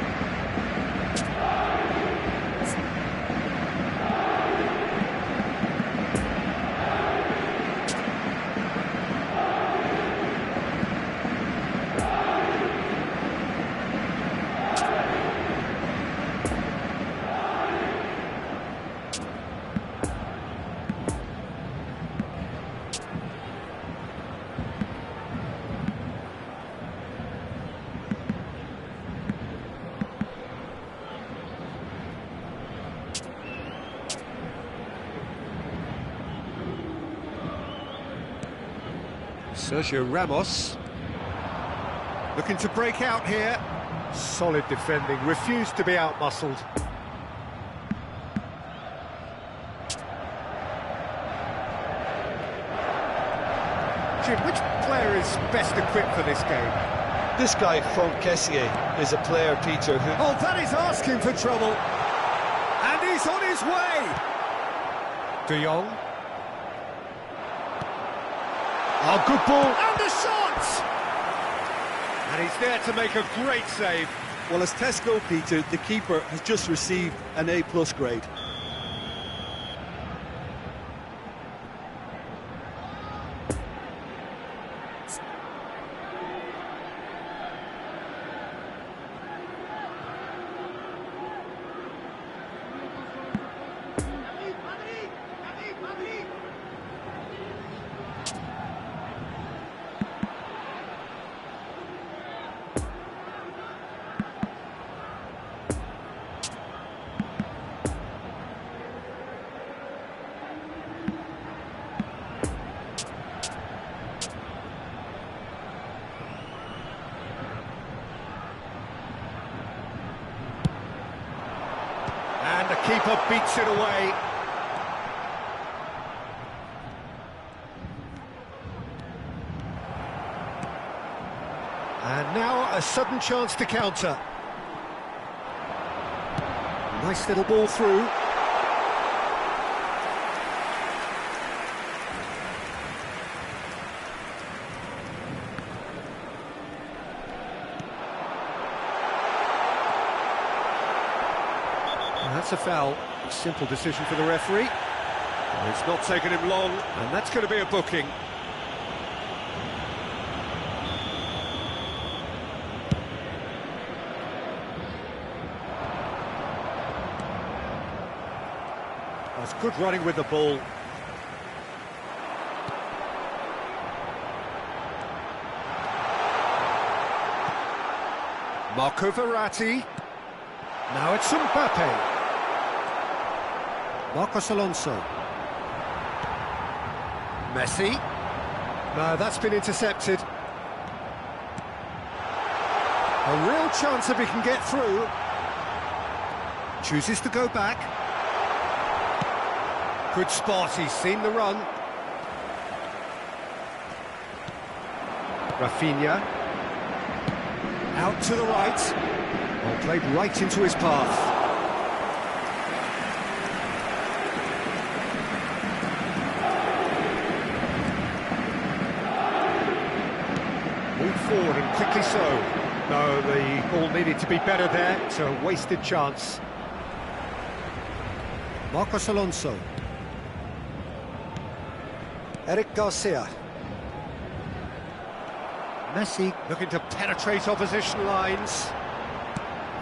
Sergio Ramos looking to break out here. Solid defending, refused to be out-muscled. Jim, which player is best equipped for this game? This guy, Franck Kessié, is a player, Peter, who... Oh, that is asking for trouble. And he's on his way. De Jong. Oh, good ball. And the shot! And he's there to make a great save. Well, as Tesco, Peter, the keeper has just received an A+ grade. And the keeper beats it away. And now a sudden chance to counter. Nice little ball through. That's a foul. Simple decision for the referee. It's not taken him long, and that's going to be a booking. That's good running with the ball. Marco Verratti. Now it's Mbappe. Marcos Alonso. Messi. No, that's been intercepted. A real chance if he can get through. Chooses to go back. Good spot, he's seen the run. Rafinha. Out to the right. Well, played right into his path. Moved forward and quickly so. No, the ball needed to be better there. It's a wasted chance. Marcos Alonso. Eric Garcia. Messi looking to penetrate opposition lines.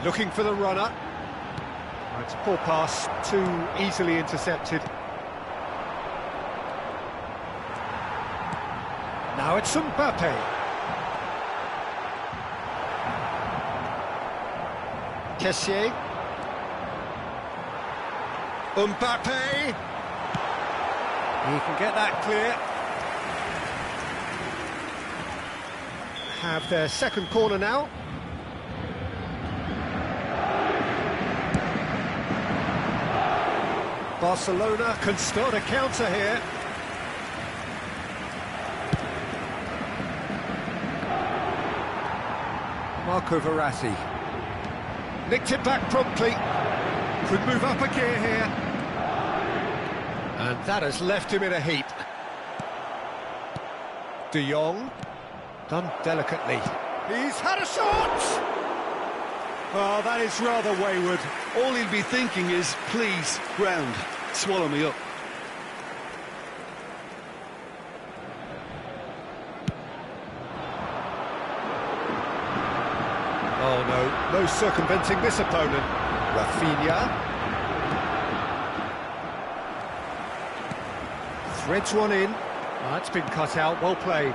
Looking for the runner. Oh, it's a poor pass, too easily intercepted. Now it's Mbappe. Kessié. Mbappe. He can get that clear. Have their second corner now. Barcelona can start a counter here. Marco Verratti. Nicked it back promptly. Could move up a gear here. And that has left him in a heap. De Jong. Done delicately. He's had a shot! Well, that is rather wayward. All he'll be thinking is, please, ground, swallow me up. Oh no, no circumventing this opponent. Rafinha. Threads one in. That's been cut out, well played.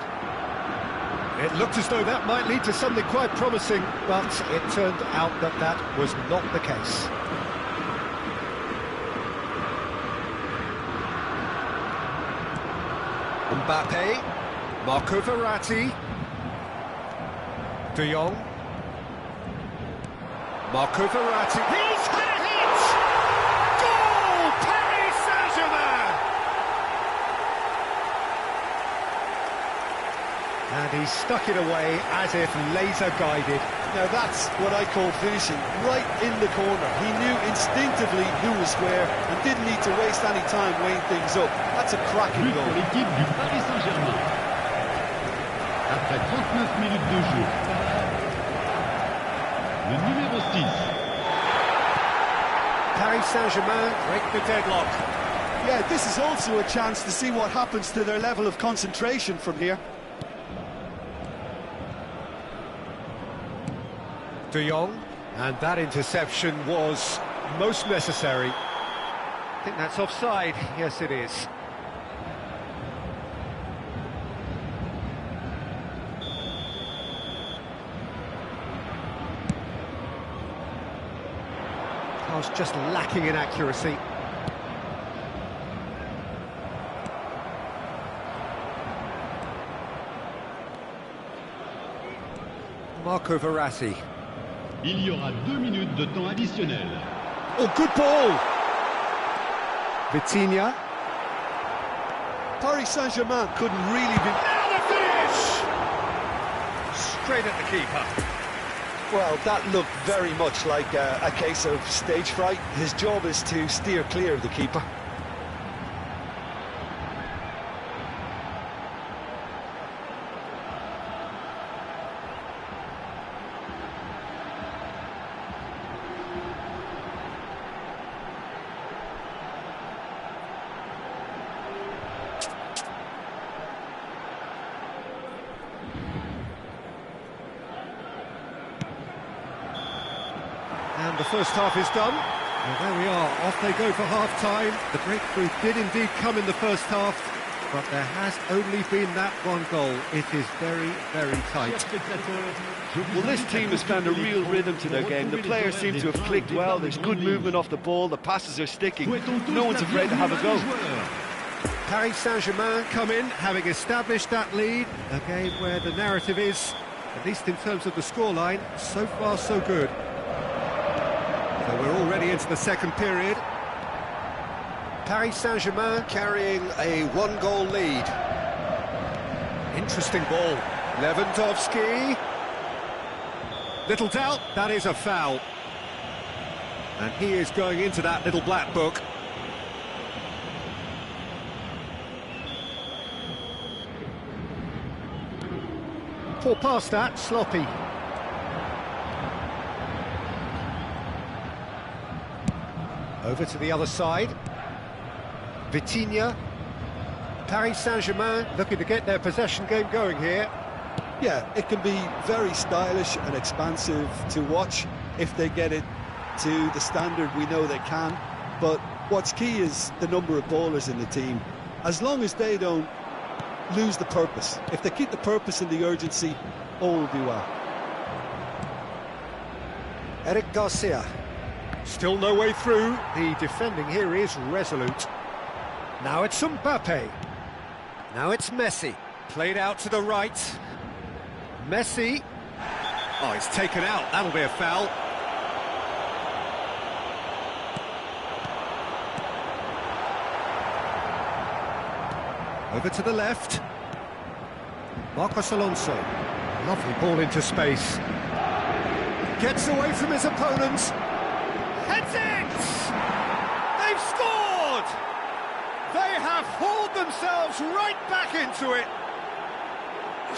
It looked as though that might lead to something quite promising, but it turned out that that was not the case. Mbappe, Marco Verratti, De Jong, Marco Verratti. He's had a hit! Goal! Paris Saint-Germain! And he stuck it away as if laser-guided. Now that's what I call finishing, right in the corner. He knew instinctively who was where and didn't need to waste any time weighing things up. That's a cracking But goal. pour l'équipe du Paris Saint-Germain. Après 39 minutes de jeu, le numéro 6. Paris Saint-Germain break the deadlock. Yeah, this is also a chance to see what happens to their level of concentration from here. De Jong, and that interception was most necessary. I think that's offside. Yes, it is. Pass just lacking in accuracy. Marco Verratti. Il y aura 2 minutes de temps additionnel. Oh, good ball! Vitinha. Paris Saint-Germain couldn't really be... Now the finish! Straight at the keeper. Well, that looked very much like a case of stage fright. His job is to steer clear of the keeper. And the first half is done. Well, there we are, off they go for half-time. The breakthrough did indeed come in the first half, but there has only been that one goal. It is very, very tight. Well, this team has found a real rhythm to their game. The players seem to have clicked well. There's good movement off the ball. The passes are sticking. No one's afraid to have a go. Paris Saint-Germain come in, having established that lead. A game where the narrative is, at least in terms of the scoreline, so far so good. So we're already into the second period. Paris Saint-Germain carrying a one-goal lead. Interesting ball. Lewandowski. Little doubt, that is a foul. And he is going into that little black book. Poor pass that, sloppy. Over to the other side. Vitinha. Paris Saint-Germain looking to get their possession game going here. Yeah, it can be very stylish and expansive to watch if they get it to the standard we know they can. But what's key is the number of ballers in the team. As long as they don't lose the purpose, if they keep the purpose and the urgency, all will be well. Eric Garcia. Still no way through. The defending here is resolute. Now it's Mbappe. Now it's Messi. Played out to the right. Messi. Oh, it's taken out. That'll be a foul. Over to the left. Marcos Alonso. Lovely ball into space. Gets away from his opponents. Heads it! They've scored! They have hauled themselves right back into it.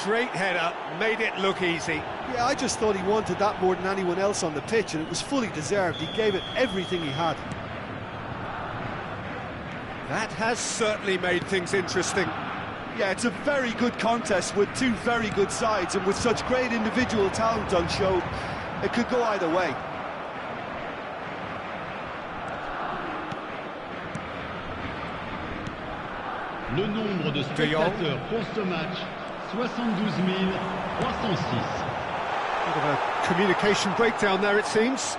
Great header, made it look easy. Yeah, I just thought he wanted that more than anyone else on the pitch, and it was fully deserved. He gave it everything he had. That has certainly made things interesting. Yeah, it's a very good contest with two very good sides, and with such great individual talent on show, it could go either way. Le nombre de spectateurs pour ce match, 72 306. Bit of a communication breakdown there, it seems.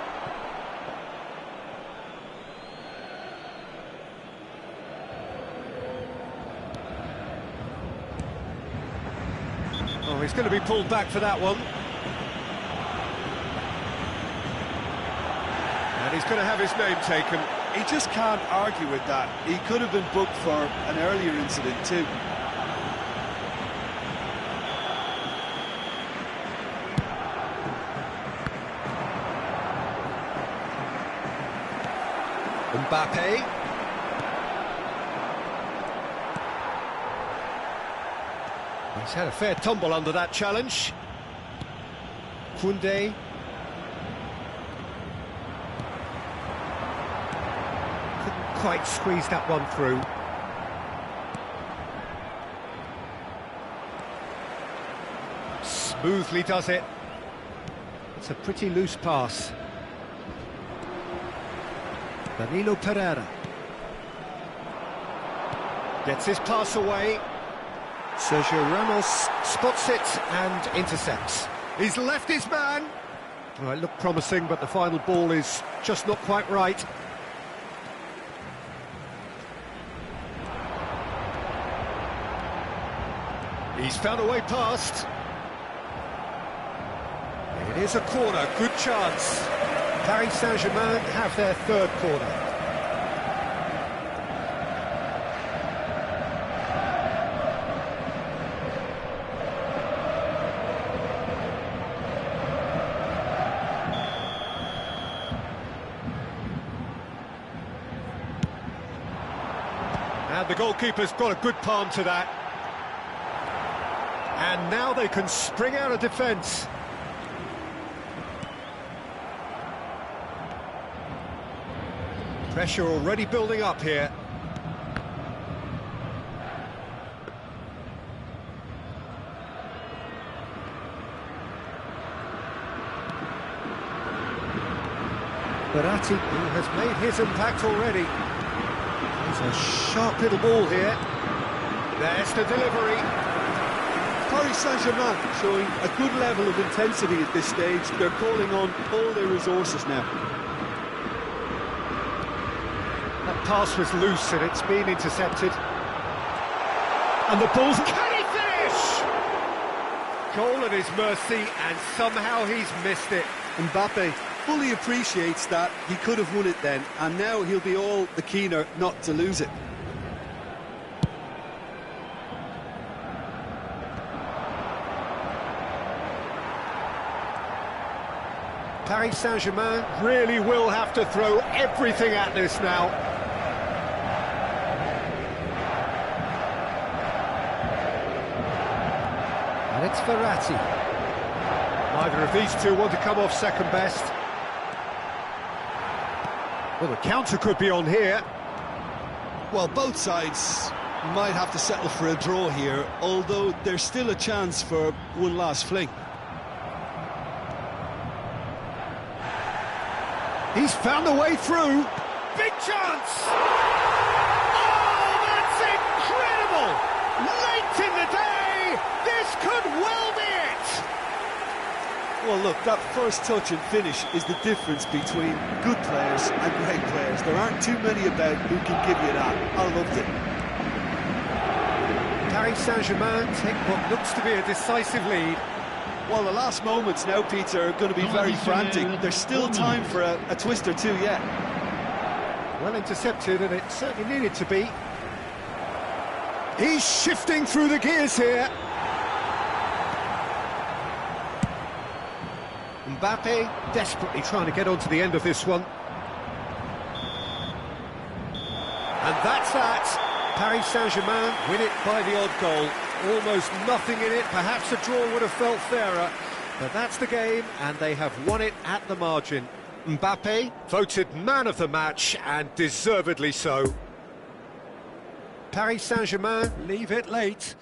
Oh, he's going to be pulled back for that one. And he's going to have his name taken. He just can't argue with that. He could have been booked for an earlier incident too. Mbappe. He's had a fair tumble under that challenge. Koundé. Couldn't quite squeeze that one through. Smoothly does it. It's a pretty loose pass. Danilo Pereira. Gets his pass away. Sergio Ramos spots it and intercepts. He's left his man. Well, it looked promising, but the final ball is just not quite right. He's found a way past. It is a corner, good chance. Paris Saint-Germain have their third corner. And the goalkeeper's got a good palm to that. And now they can spring out of defence. Pressure already building up here. Verratti, who has made his impact already. There's a sharp little ball here. There's the delivery. Paris Saint-Germain showing a good level of intensity at this stage. They're calling on all their resources now. That pass was loose and it's been intercepted. And the ball's... Can he finish? Goal at his mercy, and somehow he's missed it. Mbappe fully appreciates that he could have won it then, and now he'll be all the keener not to lose it. Paris Saint-Germain really will have to throw everything at this now. And it's Verratti. Neither of these two want to come off second best. Well, the counter could be on here. Well, both sides might have to settle for a draw here, although there's still a chance for one last fling. He's found a way through. Big chance! Oh, that's incredible! Late in the day, this could well be it! Well, look, that first touch and finish is the difference between good players and great players. There aren't too many about who can give you that. I loved it. Paris Saint-Germain take what looks to be a decisive lead. Well, the last moments now, Peter, are going to be very frantic. There's still time for a twist or two yet. Well intercepted, and it certainly needed to be. He's shifting through the gears here. Mbappe desperately trying to get onto the end of this one. And that's that. Paris Saint-Germain win it by the odd goal. Almost nothing in it. Perhaps a draw would have felt fairer. But that's the game, and they have won it at the margin. Mbappe voted man of the match, and deservedly so. Paris Saint-Germain leave it late.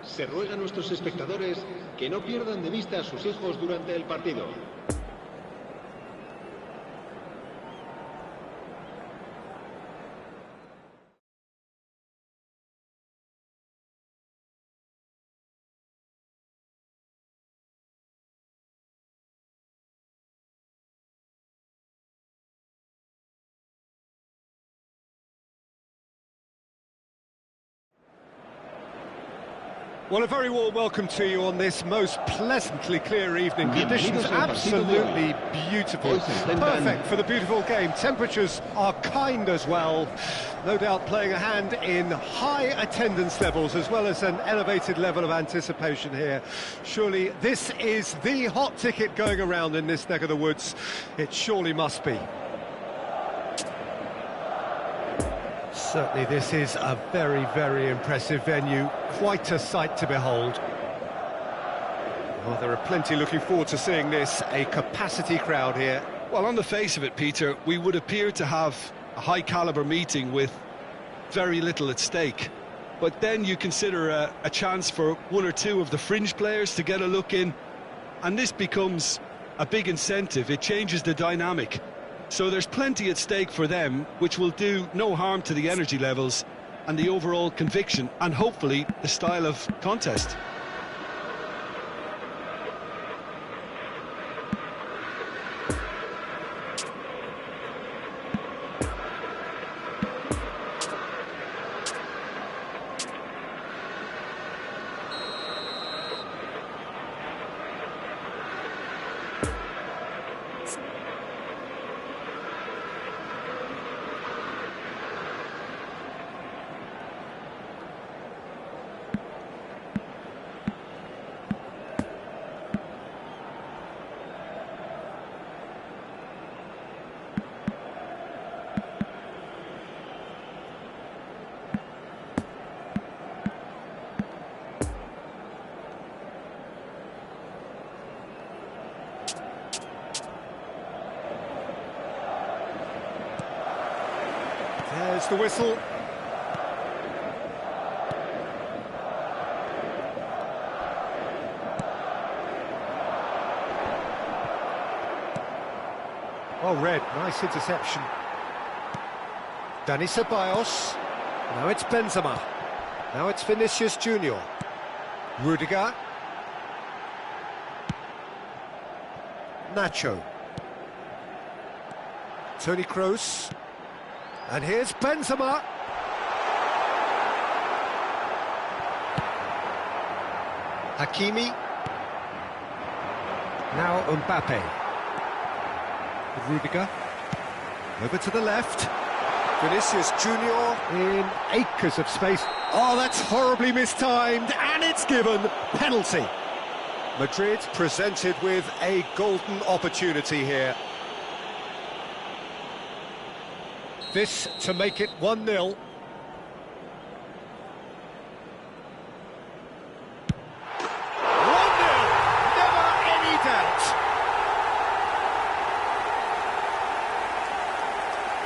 Se ruega a nuestros espectadores que no pierdan de vista a sus hijos durante el partido. Well, a very warm welcome to you on this most pleasantly clear evening. Conditions absolutely beautiful. Perfect for the beautiful game. Temperatures are kind as well. No doubt playing a hand in high attendance levels as well as an elevated level of anticipation here. Surely this is the hot ticket going around in this neck of the woods. It surely must be. Certainly this is a very, very impressive venue. Quite a sight to behold. Well, there are plenty looking forward to seeing this. A capacity crowd here. Well, on the face of it, Peter, we would appear to have a high-caliber meeting with very little at stake. But then you consider a chance for one or two of the fringe players to get a look in, and this becomes a big incentive. It changes the dynamic. So there's plenty at stake for them, which will do no harm to the energy levels and the overall conviction, and hopefully the style of contest. There's the whistle. Well read, nice interception. Dani Ceballos. Now it's Benzema. Now it's Vinicius Junior. Rudiger. Nacho. Toni Kroos. And here's Benzema. Hakimi. Now Mbappe. Rudiger. Over to the left. Vinicius Junior in acres of space. Oh, that's horribly mistimed, and it's given. Penalty. Madrid presented with a golden opportunity here. This to make it 1-0. 1-0, never any doubt.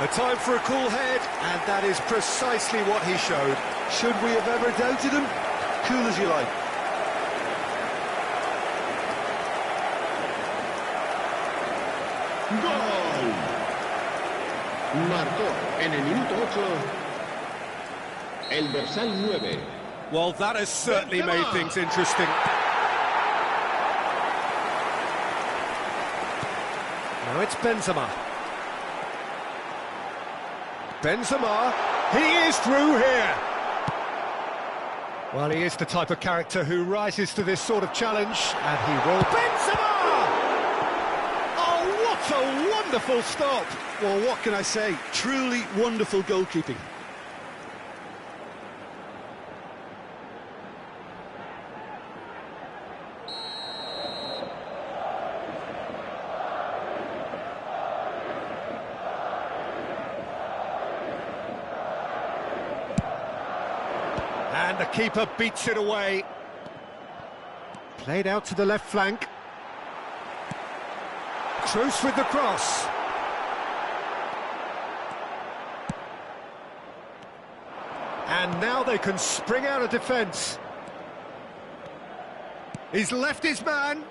A time for a cool head, and that is precisely what he showed. Should we have ever doubted him? Cool as you like. ¡Gol! Marcó en el minuto 8 el dorsal 9. Well, that has certainly made things interesting. Now it's Benzema. Benzema, he is through here. Well, he is the type of character who rises to this sort of challenge, and he will. Benzema! Oh, what a wonderful stop! Well, what can I say? Truly wonderful goalkeeping. And the keeper beats it away. Played out to the left flank. Kroos with the cross. And now they can spring out of defence. He's left his man.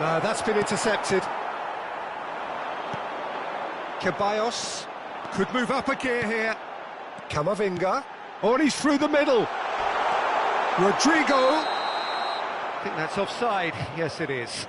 No, that's been intercepted. Ceballos could move up a gear here. Camavinga. Oh, and he's through the middle. Rodrigo. I think that's offside. Yes, it is.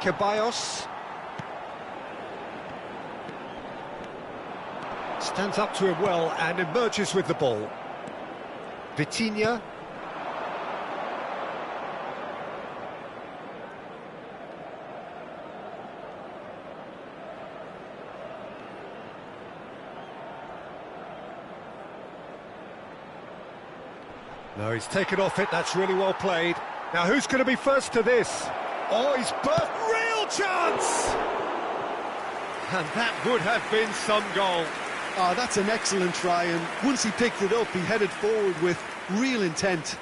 Ceballos stands up to him well and emerges with the ball. Vitinha. No, he's taken off it, that's really well played. Now who's going to be first to this? Oh, he's burst, real chance! And that would have been some goal. Oh, that's an excellent try, and once he picked it up, he headed forward with real intent.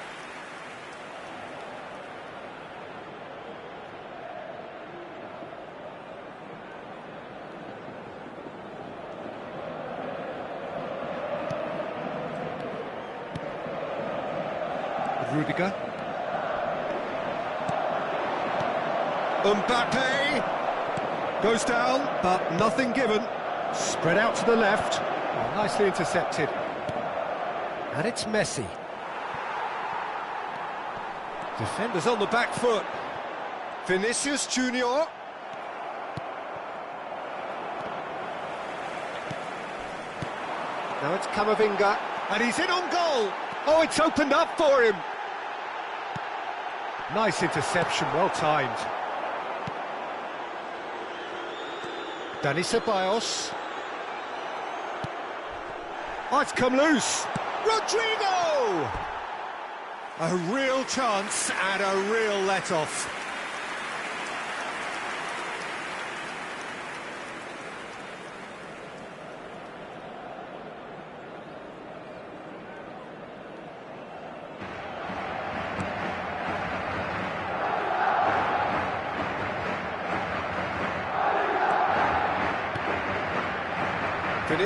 Rudiger. Mbappe goes down, but nothing given. Spread out to the left. Oh, nicely intercepted. And it's Messi. Defenders on the back foot. Vinicius Junior. Now it's Camavinga, and he's in on goal. Oh, it's opened up for him. Nice interception, well timed. Dani Ceballos. Oh, it's come loose. Rodrigo! A real chance and a real let-off.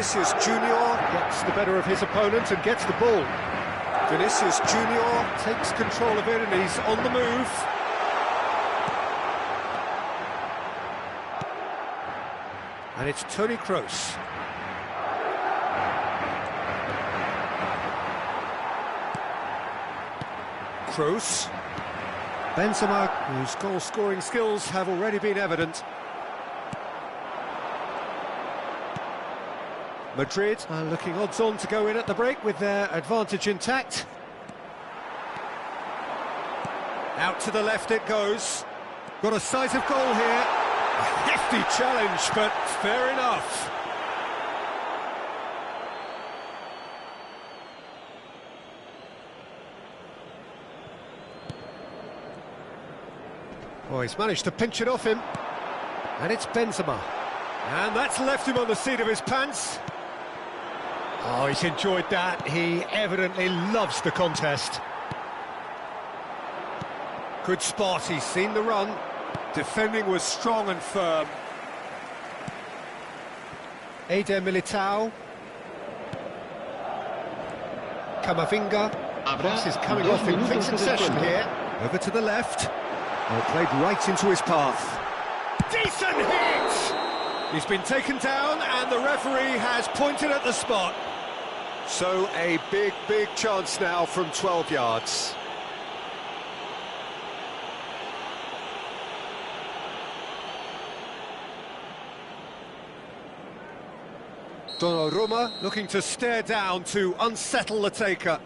Vinicius Junior gets the better of his opponent and gets the ball. Vinicius Junior takes control of it and he's on the move. And it's Toni Kroos. Kroos. Benzema, whose goal-scoring skills have already been evident. Madrid are looking odds-on to go in at the break with their advantage intact. Out to the left it goes. Got a decisive goal here. A hefty challenge, but fair enough. Oh, he's managed to pinch it off him. And it's Benzema. And that's left him on the seat of his pants. Oh, he's enjoyed that. He evidently loves the contest. Good spot, he's seen the run. Defending was strong and firm. Eder Militao. Camavinga. Pass is coming off in quick succession here. Over to the left. Oh, played right into his path. Decent hit! He's been taken down and the referee has pointed at the spot. So a big chance now from 12 yards. Donnarumma looking to stare down to unsettle the taker.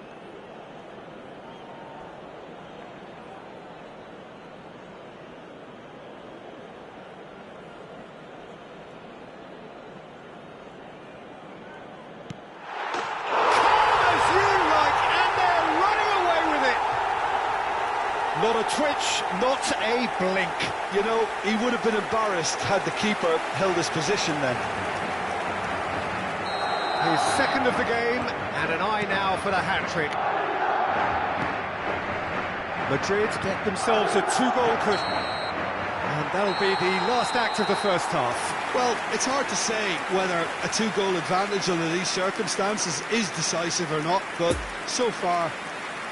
Not a twitch, not a blink. You know, he would have been embarrassed had the keeper held his position then. His second of the game, and an eye now for the hat-trick. Madrid get themselves a two-goal cushion. And that'll be the last act of the first half. Well, it's hard to say whether a two-goal advantage under these circumstances is decisive or not, but so far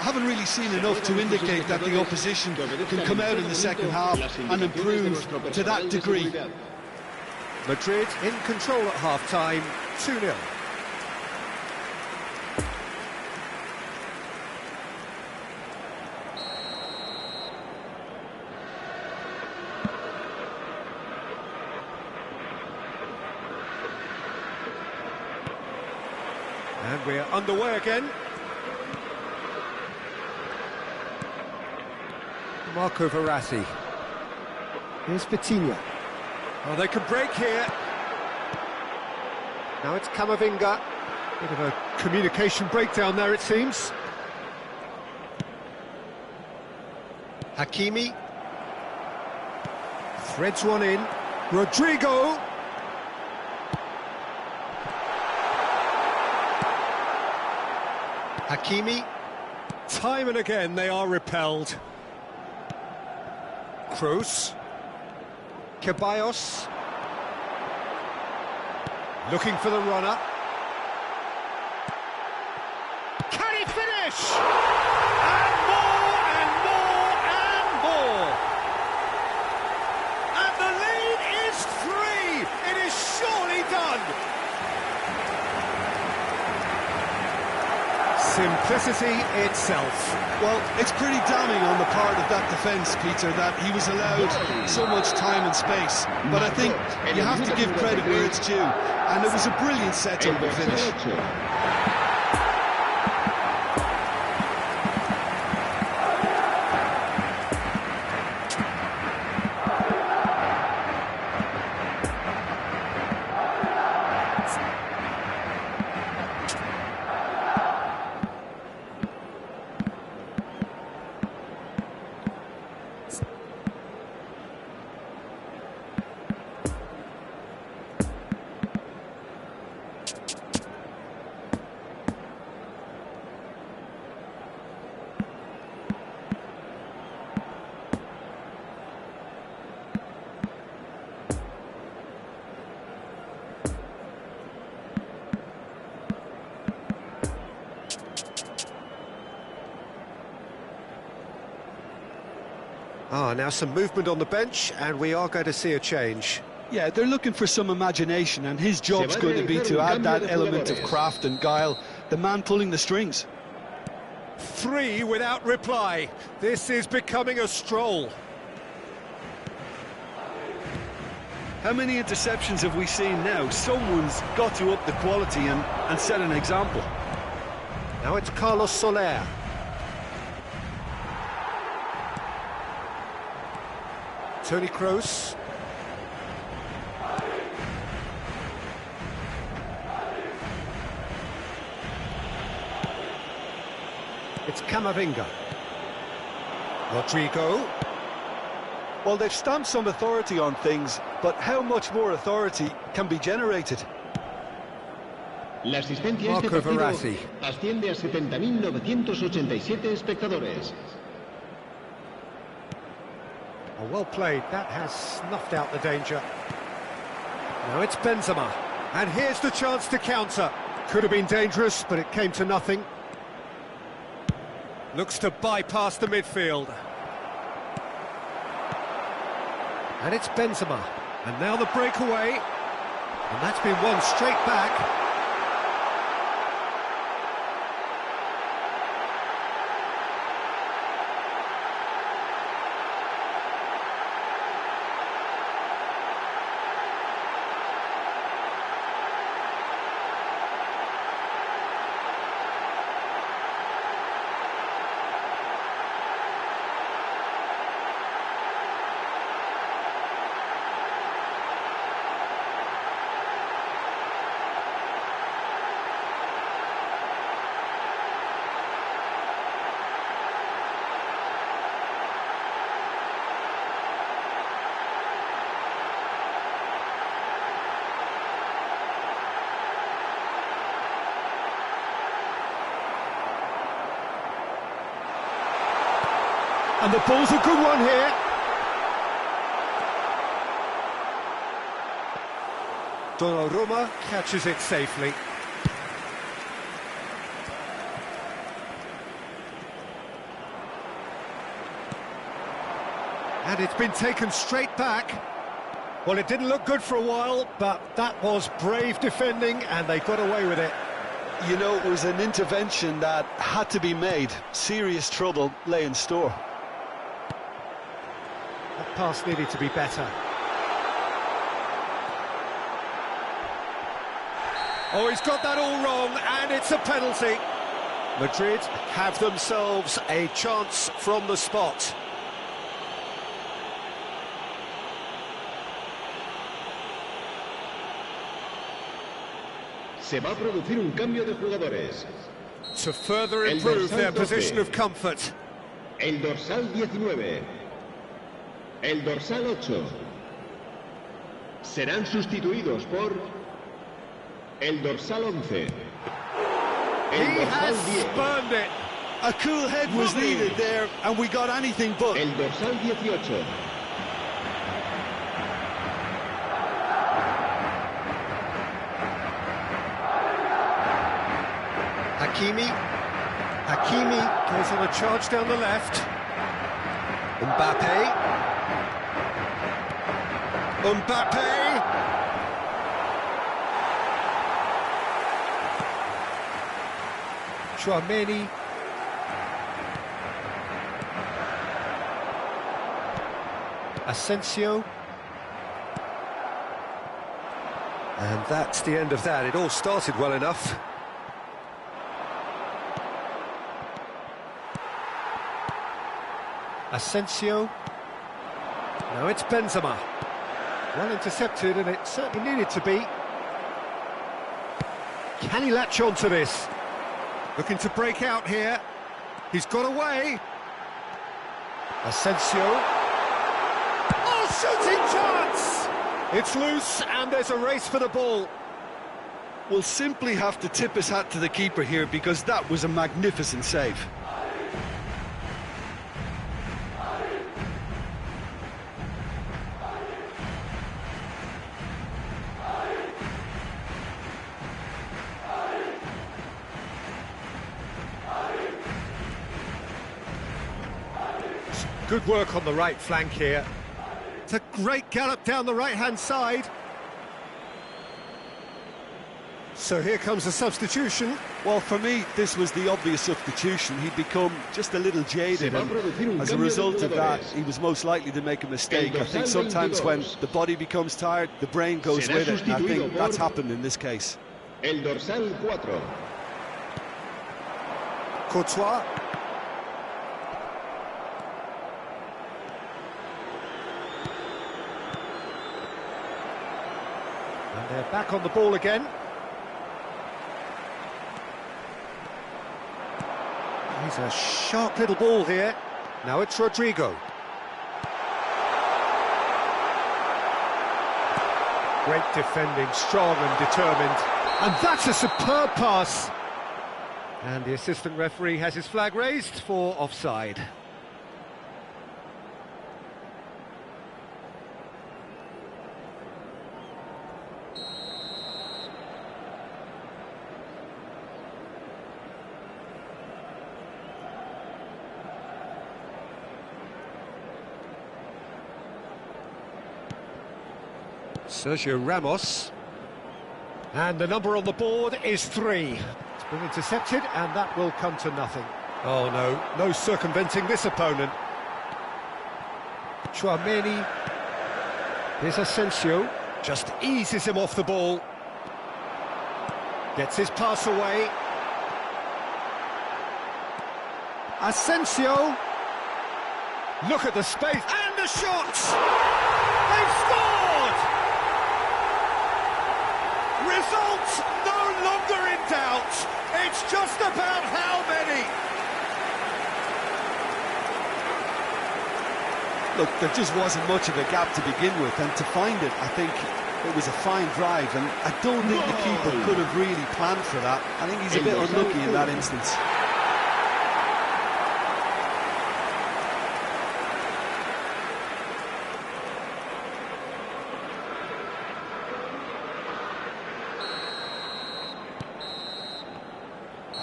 I haven't really seen enough to indicate that the opposition can come out in the second half and improve to that degree. Madrid in control at half-time, 2-0. And we're underway again. Marco Verratti. Here's Vitinha. Oh, they can break here. Now it's Camavinga. Bit of a communication breakdown there, it seems. Hakimi. Threads one in. Rodrigo. Hakimi. Time and again they are repelled. Kroos. Ceballos. Looking for the runner. Can he finish? And more, and more, and more. And the lead is 3. It is surely done. Simplicity itself. Well, it's pretty damning on the part of that defence, Peter, that he was allowed so much time and space. But I think you have to give credit where it's due. And it was a brilliant setup and finish. Now some movement on the bench, and we are going to see a change. Yeah, they're looking for some imagination, and his job's going to be to add that element of craft and guile, the man pulling the strings. 3 without reply. This is becoming a stroll. How many interceptions have we seen now? Someone's got to up the quality and set an example. Now it's Carlos Soler. Toni Kroos. It's Camavinga. Rodrigo. Well, they've stamped some authority on things, but how much more authority can be generated? La asistencia a este Marco partido Verratti. asciende a 70.987 espectadores. Oh, well played. That has snuffed out the danger. Now it's Benzema. And here's the chance to counter. Could have been dangerous, but it came to nothing. Looks to bypass the midfield. And it's Benzema. And now the breakaway. And that's been won straight back. And the ball's a good one here. Donnarumma catches it safely. And it's been taken straight back. Well, it didn't look good for a while, but that was brave defending, and they got away with it. You know, it was an intervention that had to be made. Serious trouble lay in store. That pass needed to be better. Oh, he's got that all wrong, and it's a penalty. Madrid have themselves a chance from the spot. Se va a producir un cambio de jugadores. To further improve their position of comfort. El dorsal 19. El dorsal 8. Serán sustituidos por el dorsal 11. El He dorsal has 10. spurned it. A cool head was needed there, and we got anything but. El dorsal 18. Hakimi goes on a charge down the left. Mbappe. Tchouaméni. Asensio. And that's the end of that. It all started well enough. Asensio. Now it's Benzema. Well intercepted, and it certainly needed to be. Can he latch on to this? Looking to break out here. He's got away. Asensio. Oh, shooting chance! It's loose, and there's a race for the ball. We'll simply have to tip his hat to the keeper here, because that was a magnificent save. Good work on the right flank here. It's a great gallop down the right-hand side. So here comes the substitution. Well, for me, this was the obvious substitution. He'd become just a little jaded, and as a result of that, he was most likely to make a mistake. I think sometimes when the body becomes tired, the brain goes with it. I think that's happened in this case. El dorsal 4. Courtois. And they're back on the ball again. He's a sharp little ball here. Now it's Rodrigo. Great defending, strong and determined. And that's a superb pass. And the assistant referee has his flag raised for offside. Sergio Ramos. And the number on the board is 3. It's been intercepted, and that will come to nothing. Oh no, no circumventing this opponent. Tchouaméni. Here's Asensio. Just eases him off the ball. Gets his pass away. Asensio. Look at the space, and the shots! They've scored! Results no longer in doubt. It's just about how many. Look, there just wasn't much of a gap to begin with, and to find it, I think it was a fine drive, and I don't think the keeper could have really planned for that. I think he's a bit unlucky in that instance.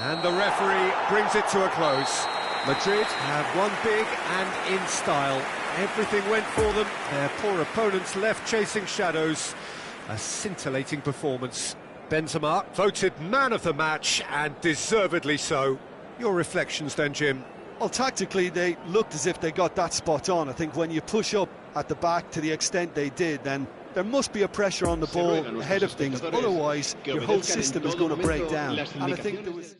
And the referee brings it to a close. Madrid have won big and in style. Everything went for them. Their poor opponents left chasing shadows. A scintillating performance. Benzema voted man of the match, and deservedly so. Your reflections then, Jim? Well, tactically, they looked as if they got that spot on. I think when you push up at the back to the extent they did, then there must be a pressure on the ball ahead of things. Otherwise, your whole system is going to break down. And I think there was...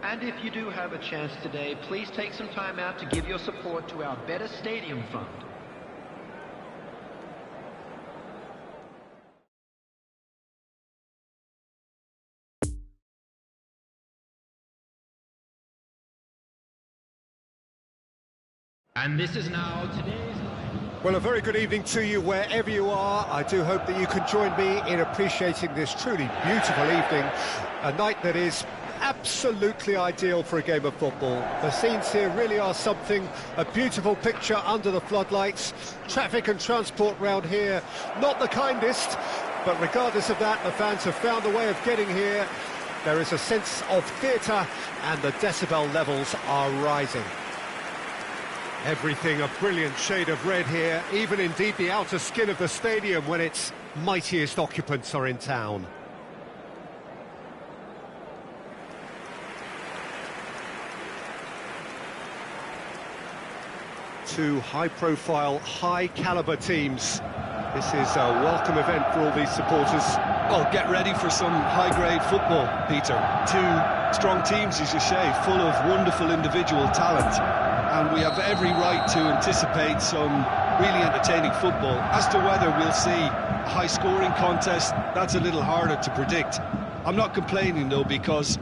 And if you do have a chance today, please take some time out to give your support to our Better Stadium Fund. And this is now today's night. Well, a very good evening to you wherever you are. I do hope that you can join me in appreciating this truly beautiful evening. A night that is absolutely ideal for a game of football. The scenes here really are something. A beautiful picture under the floodlights. Traffic and transport round here, not the kindest, but regardless of that, the fans have found a way of getting here. There is a sense of theatre, and the decibel levels are rising. Everything a brilliant shade of red here, even indeed the outer skin of the stadium when its mightiest occupants are in town. Two high-profile, high-caliber teams. This is a welcome event for all these supporters. Well, get ready for some high-grade football, Peter. Two strong teams, as you say, full of wonderful individual talent. And we have every right to anticipate some really entertaining football. As to whether we'll see a high-scoring contest, that's a little harder to predict. I'm not complaining, though, because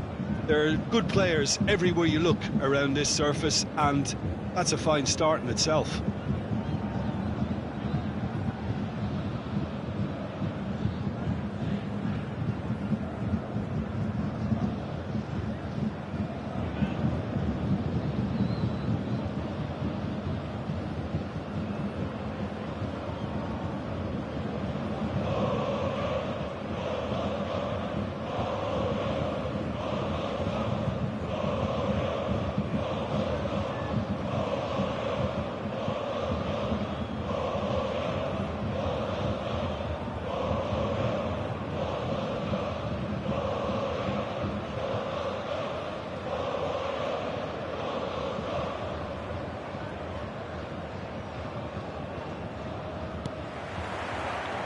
there are good players everywhere you look around this surface, and that's a fine start in itself.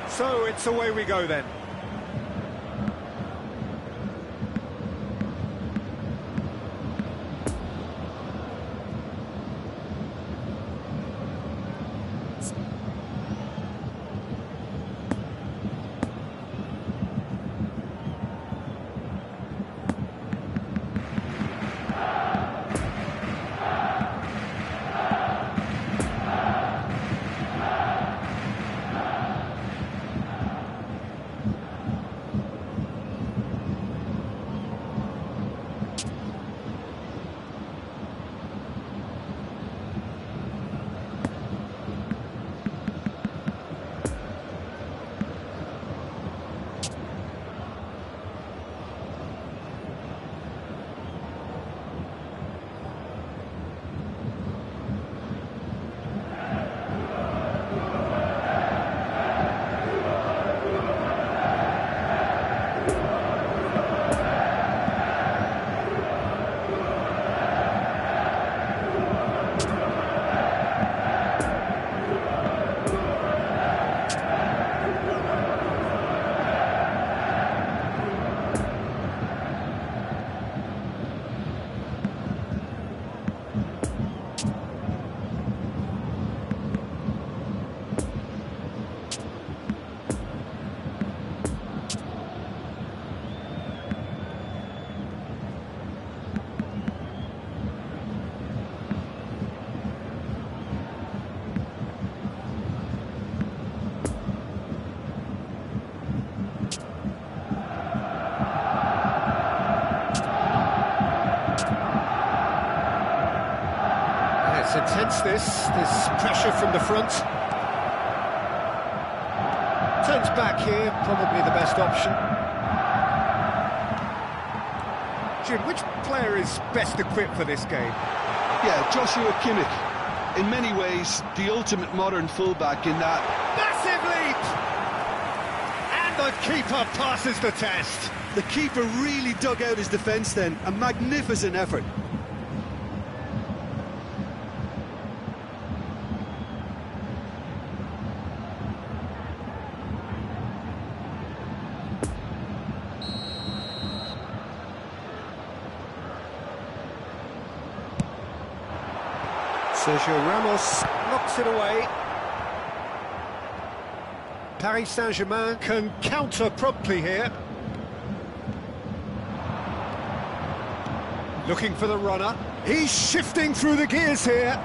So it's away we go then. Intense this pressure from the front. Turns back here, probably the best option. Jim, which player is best equipped for this game? Yeah, Joshua Kimmich. In many ways, the ultimate modern fullback in that. Massive leap! And the keeper passes the test. The keeper really dug out his defence then. A magnificent effort. Sergio Ramos knocks it away. Paris Saint-Germain can counter promptly here. Looking for the runner. He's shifting through the gears here.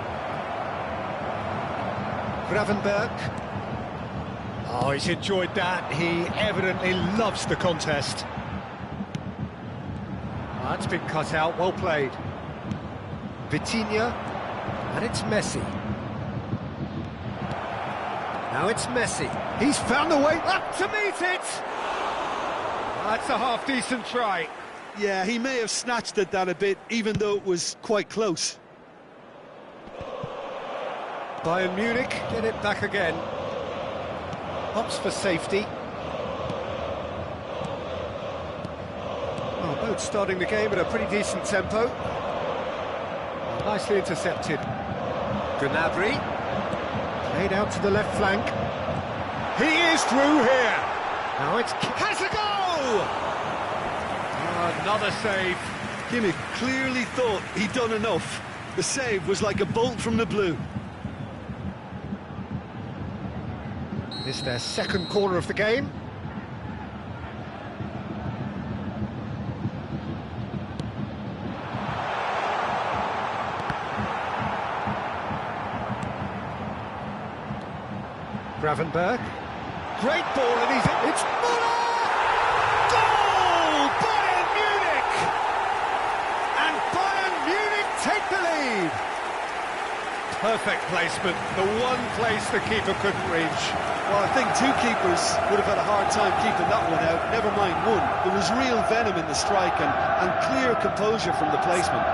Gravenberch. Oh, he's enjoyed that. He evidently loves the contest. That's been cut out, well played. Vitinha. And it's Messi. Now it's Messi. He's found the way up to meet it! That's a half-decent try. Yeah, he may have snatched at that a bit, even though it was quite close. Bayern Munich get it back again. Opts for safety. Well, both starting the game at a pretty decent tempo. Nicely intercepted. Gnabry. Played out to the left flank. He is through here. Now it's... Has a goal! Another save. Kimmich clearly thought he'd done enough. The save was like a bolt from the blue. It's their second corner of the game. Gravenberg. Great ball, and it's Müller! Goal! Bayern Munich! And Bayern Munich take the lead! Perfect placement, the one place the keeper couldn't reach. Well, I think two keepers would have had a hard time keeping that one out, never mind one. There was real venom in the strike and clear composure from the placement.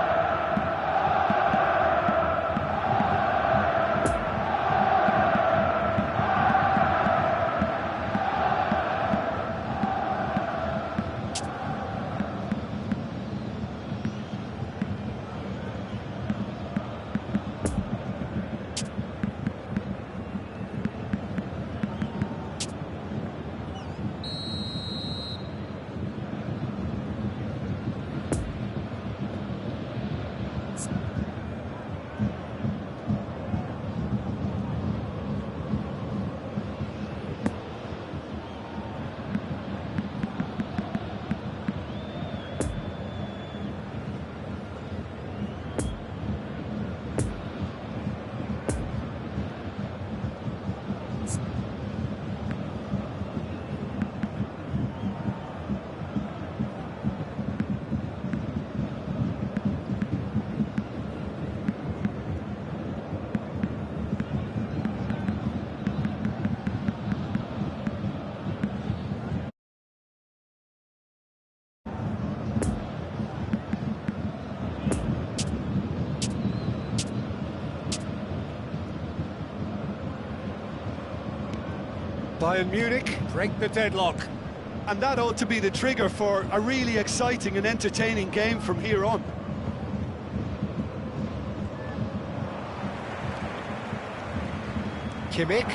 Bayern Munich break the deadlock. And that ought to be the trigger for a really exciting and entertaining game from here on. Kimmich.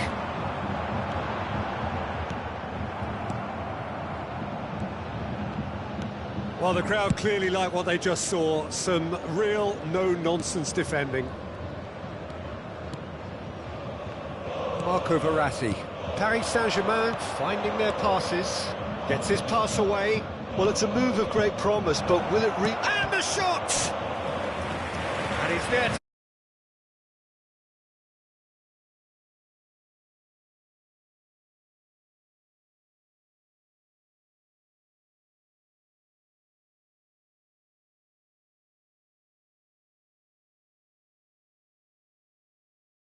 Well, the crowd clearly like what they just saw. Some real no-nonsense defending. Marco Verratti. Paris Saint-Germain finding their passes. Gets his pass away. Well, it's a move of great promise, but will it reach? And the shot! And he's there.